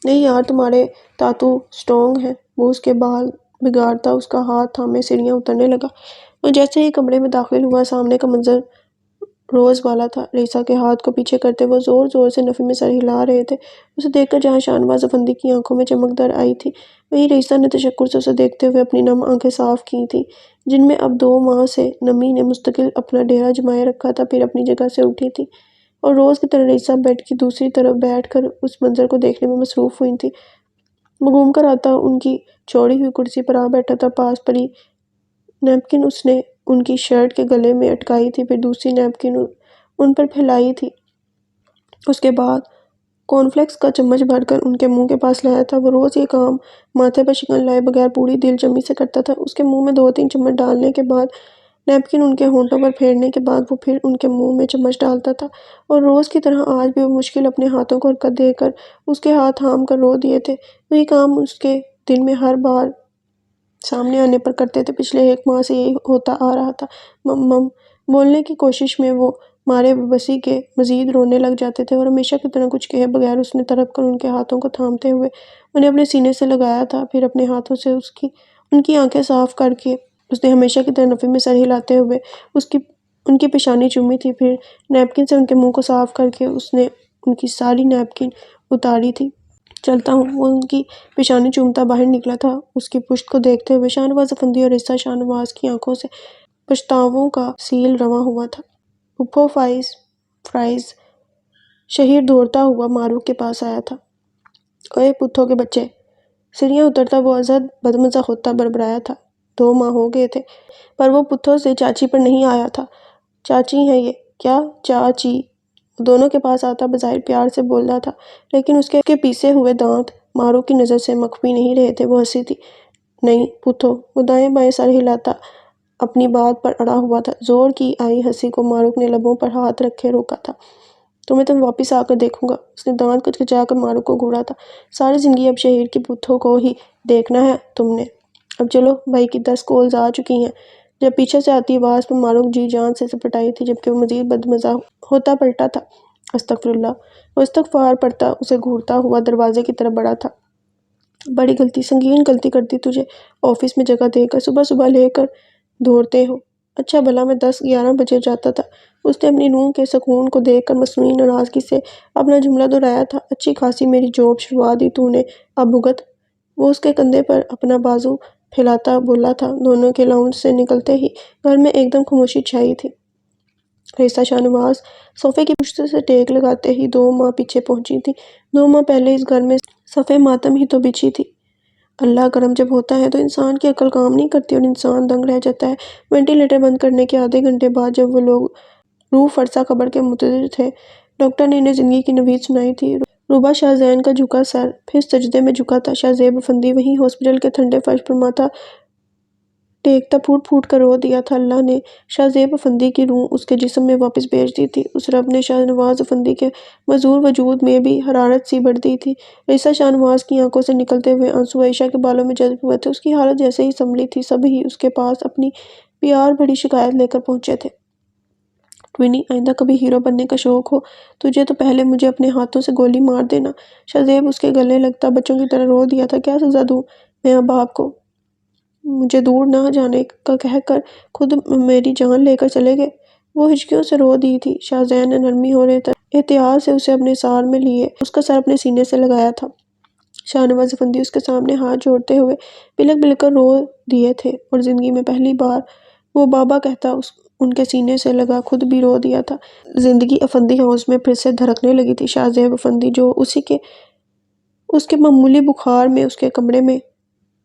نہیں یار، تمہارے تاتو سٹرونگ ہیں۔ وہ اس کے بال بگاڑتا اس کا ہاتھ تھامے سیڑھیاں اترنے لگا۔ وہ جیسے ہی کمرے میں داخل ہوا، سامنے کا منظر روز والا تھا۔ رئیسہ کے ہاتھ کو پیچھے کرتے وہ زور زور سے نفی میں سر ہلا رہے تھے۔ اسے دیکھ کر جہاں شاہنواز افندی کی آنکھوں میں چمک در آئی تھی، وہیں رئیسہ نے تشکر سے اسے دیکھتے ہوئے اپنی نم آنکھیں صاف کی تھیں، جن میں اب 2 ماہ سے نمی نے مستقل اپنا ڈیرا جمائے رکھا تھا۔ پھر اپنی جگہ سے اٹھی تھی اور روز کی طرح رئیسہ بیڈ کی دوسری طرف بیٹھ کر اس منظر کو دیکھنے میں مصروف ہوئی تھی۔ وہ گھوم کر آتا ان کی چوڑی ہوئی کرسی پر آ بیٹھا تھا۔ پاس پڑی نیپکن اس نے ان کی شرٹ کے گلے میں اٹکائی تھی، پھر دوسری نیپکن ان پر پھیلائی تھی۔ اس کے بعد کارن فلیکس کا چمچ بھر کر ان کے منہ کے پاس لایا تھا۔ وہ روز یہ کام ماتھے پر شکن لائے بغیر پوری دل جمی سے کرتا تھا۔ اس کے منہ میں 2-3 چمچ ڈالنے کے بعد، نیپکن ان کے ہونٹوں پر پھیرنے کے بعد، وہ پھر ان کے منہ میں چمچ ڈالتا تھا، اور روز کی طرح آج بھی وہ مشکل اپنے ہاتھوں کو حرکت دے کر اس کے ہاتھ تھام کر رو دیے تھے۔ وہی کام اس کے دل میں ہر بار سامنے آنے پر کرتے تھے۔ پچھلے 1 ماہ سے یہی ہوتا آ رہا تھا۔ مم بولنے کی کوشش میں وہ مارے بے بسی کے مزید رونے لگ جاتے تھے، اور ہمیشہ کی طرح کچھ کہے بغیر اس نے تڑپ کر ان کے ہاتھوں کو تھامتے ہوئے انہیں اپنے سینے سے لگایا تھا۔ پھر اپنے ہاتھوں سے ان کی آنکھیں صاف کر کے اس نے ہمیشہ کی طرح نفی میں سر ہلاتے ہوئے ان کی پیشانی چومی تھی۔ پھر نیپکن سے ان کے منہ کو صاف کر کے اس نے ان کی ساری نیپکن اتاری تھی۔ چلتا ہوں، وہ ان کی پیشانی چومتا باہر نکلا تھا، اس کی پشت کو دیکھتے ہوئے۔ شاہنواز افندی اور رئیسہ شاہنواز کی آنکھوں سے پچھتاووں کا سیل رواں ہوا تھا۔ پھپھو فائز شہیر دوڑتا ہوا معروف کے پاس آیا تھا۔ اوئے پتھو کے بچے! سیڑھیاں اترتا وہ ازحد بدمزہ ہوتا بڑبڑایا تھا۔ 2 ماہ ہو گئے تھے، پر وہ پتھو سے چاچی پر نہیں آیا تھا۔ چاچی ہیں یہ؟ کیا چاچی؟ وہ دونوں کے پاس آتا بظاہر پیار سے بول رہا تھا، لیکن اس کے پیسے ہوئے دانت معروف کی نظر سے مخفی نہیں رہے تھے۔ وہ ہنسی تھی۔ نہیں پتھو، وہ دائیں بائیں سر ہلاتا اپنی بات پر اڑا ہوا تھا۔ زور کی آئی ہنسی کو معروف نے لبوں پر ہاتھ رکھے روکا تھا۔ تمہیں تو واپس آ کر دیکھوں گا۔ اس نے دانت کچکچا کر معروف کو گھورا تھا۔ ساری زندگی اب شہیر کی پتھو کو ہی دیکھنا ہے تم نے۔ اب چلو، بھائی کی 10 کالز آ چکی ہیں۔ جب پیچھے سے آتی آواز پر معروف جی جان سے جپٹ آئی تھی، جبکہ وہ مزید بدمزہ ہوتا پلٹا تھا۔ استغفراللہ! وہ استغفار پڑھتا اسے گھورتا ہوا دروازے کی طرف بڑھا تھا۔ بڑی غلطی، سنگین غلطی کر دی تجھے آفس میں جگہ دے کر۔ صبح صبح لے کر دوڑتے ہو۔ اچھا بھلا میں 10-11 بجے جاتا تھا۔ اس نے اپنی روح کے سکون کو دیکھ کر مصنوعی ناراضگی سے اپنا جملہ دہرایا تھا۔ اچھی خاصی میری جوب چھڑوا دی تو نے، اب بھگت۔ وہ اس کے کندھے پر اپنا بازو پھیلاتا بولا تھا۔ دونوں کے لاؤنج سے نکلتے ہی گھر میں ایک دم خاموشی چھائی تھی۔ رئیسہ شاہنواز صوفے کی پشت سے ٹیک لگاتے ہی 2 ماہ پیچھے پہنچی تھی۔ 2 ماہ پہلے اس گھر میں صفِ ماتم ہی تو بچھی تھی۔ اللہ کرم جب ہوتا ہے تو انسان کی عقل کام نہیں کرتی اور انسان دنگ رہ جاتا ہے۔ وینٹیلیٹر بند کرنے کے آدھے گھنٹے بعد جب وہ لوگ روح فرسا خبر کے منتظر تھے، ڈاکٹر نے انہیں زندگی کی نوید سنائی تھی۔ روبہ شاہ زین کا جھکا سر پھر سجدے میں جھکا تھا۔ شاہ زیب افندی وہیں ہاسپٹل کے ٹھنڈے فرش پر ماتھا ٹیکتا پھوٹ پھوٹ کر رو دیا تھا۔ اللہ نے شاہ زیب افندی کی روح اس کے جسم میں واپس بھیج دی تھی۔ اس رب نے شاہنواز افندی کے معذور وجود میں بھی حرارت سی بڑھ دی تھی۔ رئیسہ شاہنواز کی آنکھوں سے نکلتے ہوئے آنسو عائشہ کے بالوں میں جذب ہوئے تھے۔ اس کی حالت جیسے ہی سنبھلی تھی، سب ہی اس کے پاس اپنی پیار بھری شکایت لے کر پہنچے تھے۔ ٹوینی، آئندہ کبھی ہیرو بننے کا شوق ہو تجھے تو پہلے مجھے اپنے ہاتھوں سے گولی مار دینا۔ شاہ زیب اس کے گلے لگتا بچوں کی طرح رو دیا تھا۔ کیا سزا دوں میں اب آپ کو؟ مجھے دور نہ جانے کا کہہ کر خود میری جان لے کر چلے گئے۔ وہ ہچکیوں سے رو دی تھی۔ شاہ زین نے نرمی اور احتیاط سے اسے اپنے سار میں لیے اس کا سر اپنے سینے سے لگایا تھا۔ شاہنواز افندی اس کے سامنے ہاتھ جوڑتے ہوئے بلک بلک کر رو دیے تھے، اور زندگی میں پہلی بار وہ بابا کہتا ان کے سینے سے لگا خود بھی رو دیا تھا۔ زندگی افندی ہاؤس میں پھر سے دھڑکنے لگی تھی۔ شاہ زیب افندی جو اس کے معمولی بخار میں اس کے کمرے میں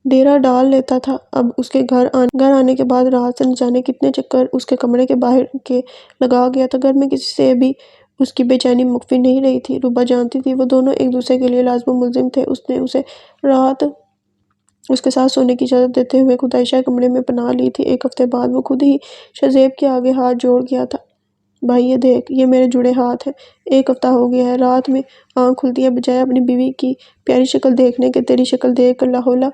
ڈیرا ڈال لیتا تھا، اب اس کے گھر آنے کے بعد رات سے نہ جانے کتنے چکر اس کے کمرے کے باہر کے لگا گیا تھا۔ گھر میں کسی سے بھی اس کی بے چینی مخفی نہیں رہی تھی۔ روبہ جانتی تھی وہ دونوں ایک دوسرے کے لیے لازم و ملزم تھے۔ اس نے اسے رات اس کے ساتھ سونے کی اجازت دیتے ہوئے خود عائشہ کے کمرے میں پناہ لی تھی۔ 1 ہفتے بعد وہ خود ہی شاہ زیب کے آگے ہاتھ جوڑ گیا تھا۔ بھائی یہ دیکھ، یہ میرے جڑے ہاتھ ہیں۔ 1 ہفتہ ہو گیا ہے، رات میں آنکھ کھلتی ہے بجائے اپنی بیوی کی پیاری شکل دیکھنے کے تیری شکل دیکھ کر لاحولہ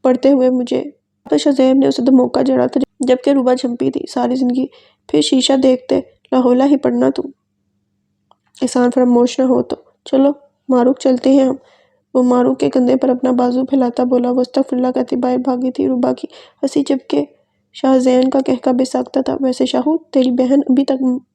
پڑھتے ہوئے مجھے۔ تو شاہ زیب نے اسے دھموکہ جڑا تھا جبکہ روبہ جھنپی تھی۔ ساری زندگی پھر شیشہ دیکھتے لاحولہ ہی پڑھنا تم، احسان فراموش نہ ہو تو۔ چلو معروف، چلتے ہیں ہم۔ وہ معروف کے کندھے پر اپنا بازو پھیلاتا بولا۔ وہ استغفراللہ کہتی باہر بھاگی تھی۔ روبہ کی ہنسی جبکہ شاہ زین کا قہقہ بے ساختہ تھا۔ ویسے شاہو، تیری بہن ابھی تک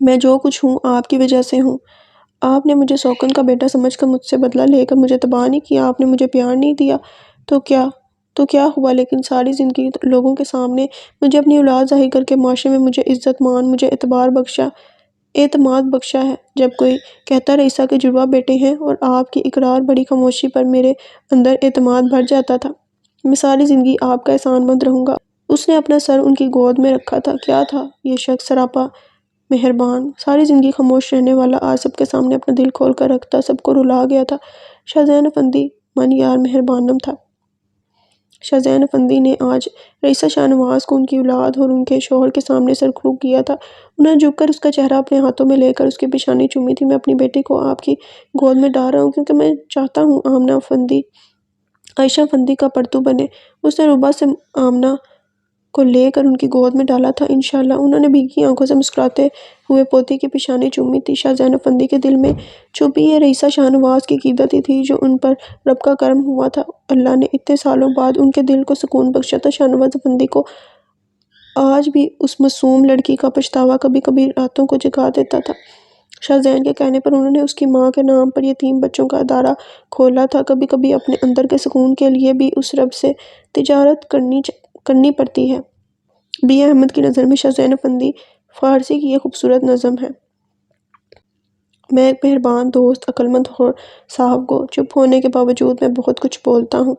میں جو کچھ ہوں آپ کی وجہ سے ہوں۔ آپ نے مجھے سوکن کا بیٹا سمجھ کر مجھ سے بدلہ لے کر مجھے تباہ نہیں کیا، آپ نے مجھے پیار نہیں دیا تو کیا ہوا، لیکن ساری زندگی لوگوں کے سامنے مجھے اپنی اولاد ظاہر کر کے معاشرے میں مجھے عزت مان، مجھے اعتماد بخشا ہے۔ جب کوئی کہتا رئیسہ کے جڑواں بیٹے ہیں اور آپ کی اقرار بڑی خاموشی پر میرے اندر اعتماد بھر جاتا تھا۔ میں ساری زندگی آپ کا احسان مند رہوں گا۔ اس نے اپنا سر ان کی گود میں رکھا تھا۔ کیا تھا یہ شخص، سراپا مہربان، ساری زندگی خاموش رہنے والا، آج سب کے سامنے اپنا دل کھول کر رکھتا، سب کو رلا گیا تھا۔ شاہ زین افندی من یار مہربانم تھا۔ شاہ زین افندی نے آج رئیسہ شاہ نواز کو ان کی اولاد اور ان کے شوہر کے سامنے سرخرو کیا تھا۔ انہوں نے جھک کر اس کا چہرہ اپنے ہاتھوں میں لے کر اس کی پیشانی چومی تھی۔ میں اپنی بیٹی کو آپ کی گود میں ڈال رہا ہوں کیونکہ میں چاہتا ہوں آمنہ افندی عائشہ افندی کا پرتو بنے۔ اس نے روبہ سے آمنہ کو لے کر ان کی گود میں ڈالا تھا۔ انشاءاللہ انہوں نے بھیگی آنکھوں سے مسکراتے ہوئے پوتی کی پیشانی چومی تھی۔ شاہ زین افندی کے دل میں چھپی یہ رئیسہ شاہ نواز کی عقیدت ہی تھی جو ان پر رب کا کرم ہوا تھا۔ اللہ نے اتنے سالوں بعد ان کے دل کو سکون بخشا تھا۔ شاہ نواز افندی کو آج بھی اس معصوم لڑکی کا پچھتاوا کبھی کبھی راتوں کو جگا دیتا تھا۔ شاہ زین کے کہنے پر انہوں نے اس کی ماں کے نام پر یتیم بچوں کا ادارہ کھولا تھا۔ کبھی کبھی اپنے اندر کے سکون کے لیے بھی اس رب سے تجارت کرنی پڑتی ہے۔ بی اے احمد کی نظر میں شاہ زین افندی فارسی کی یہ خوبصورت نظم ہے۔ میں ایک مہربان دوست، عقلمند اور صاحب گو، چپ ہونے کے باوجود میں بہت کچھ بولتا ہوں،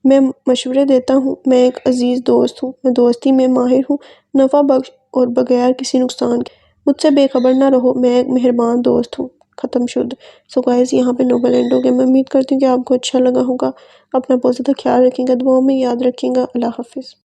میں مشورے دیتا ہوں، میں ایک عزیز دوست ہوں، میں دوستی میں ماہر ہوں، نفع بخش اور بغیر کسی نقصان کے۔ مجھ سے بے خبر نہ رہو، میں ایک مہربان دوست ہوں۔ ختم شد۔ سو گائز یہاں پہ نوبل اینڈ ہو گیا۔ میں امید کرتی ہوں کہ آپ کو اچھا لگا ہوگا۔ اپنا بہت زیادہ خیال رکھیں گا، دعاؤں میں یاد رکھیں گا۔ اللہ حافظ۔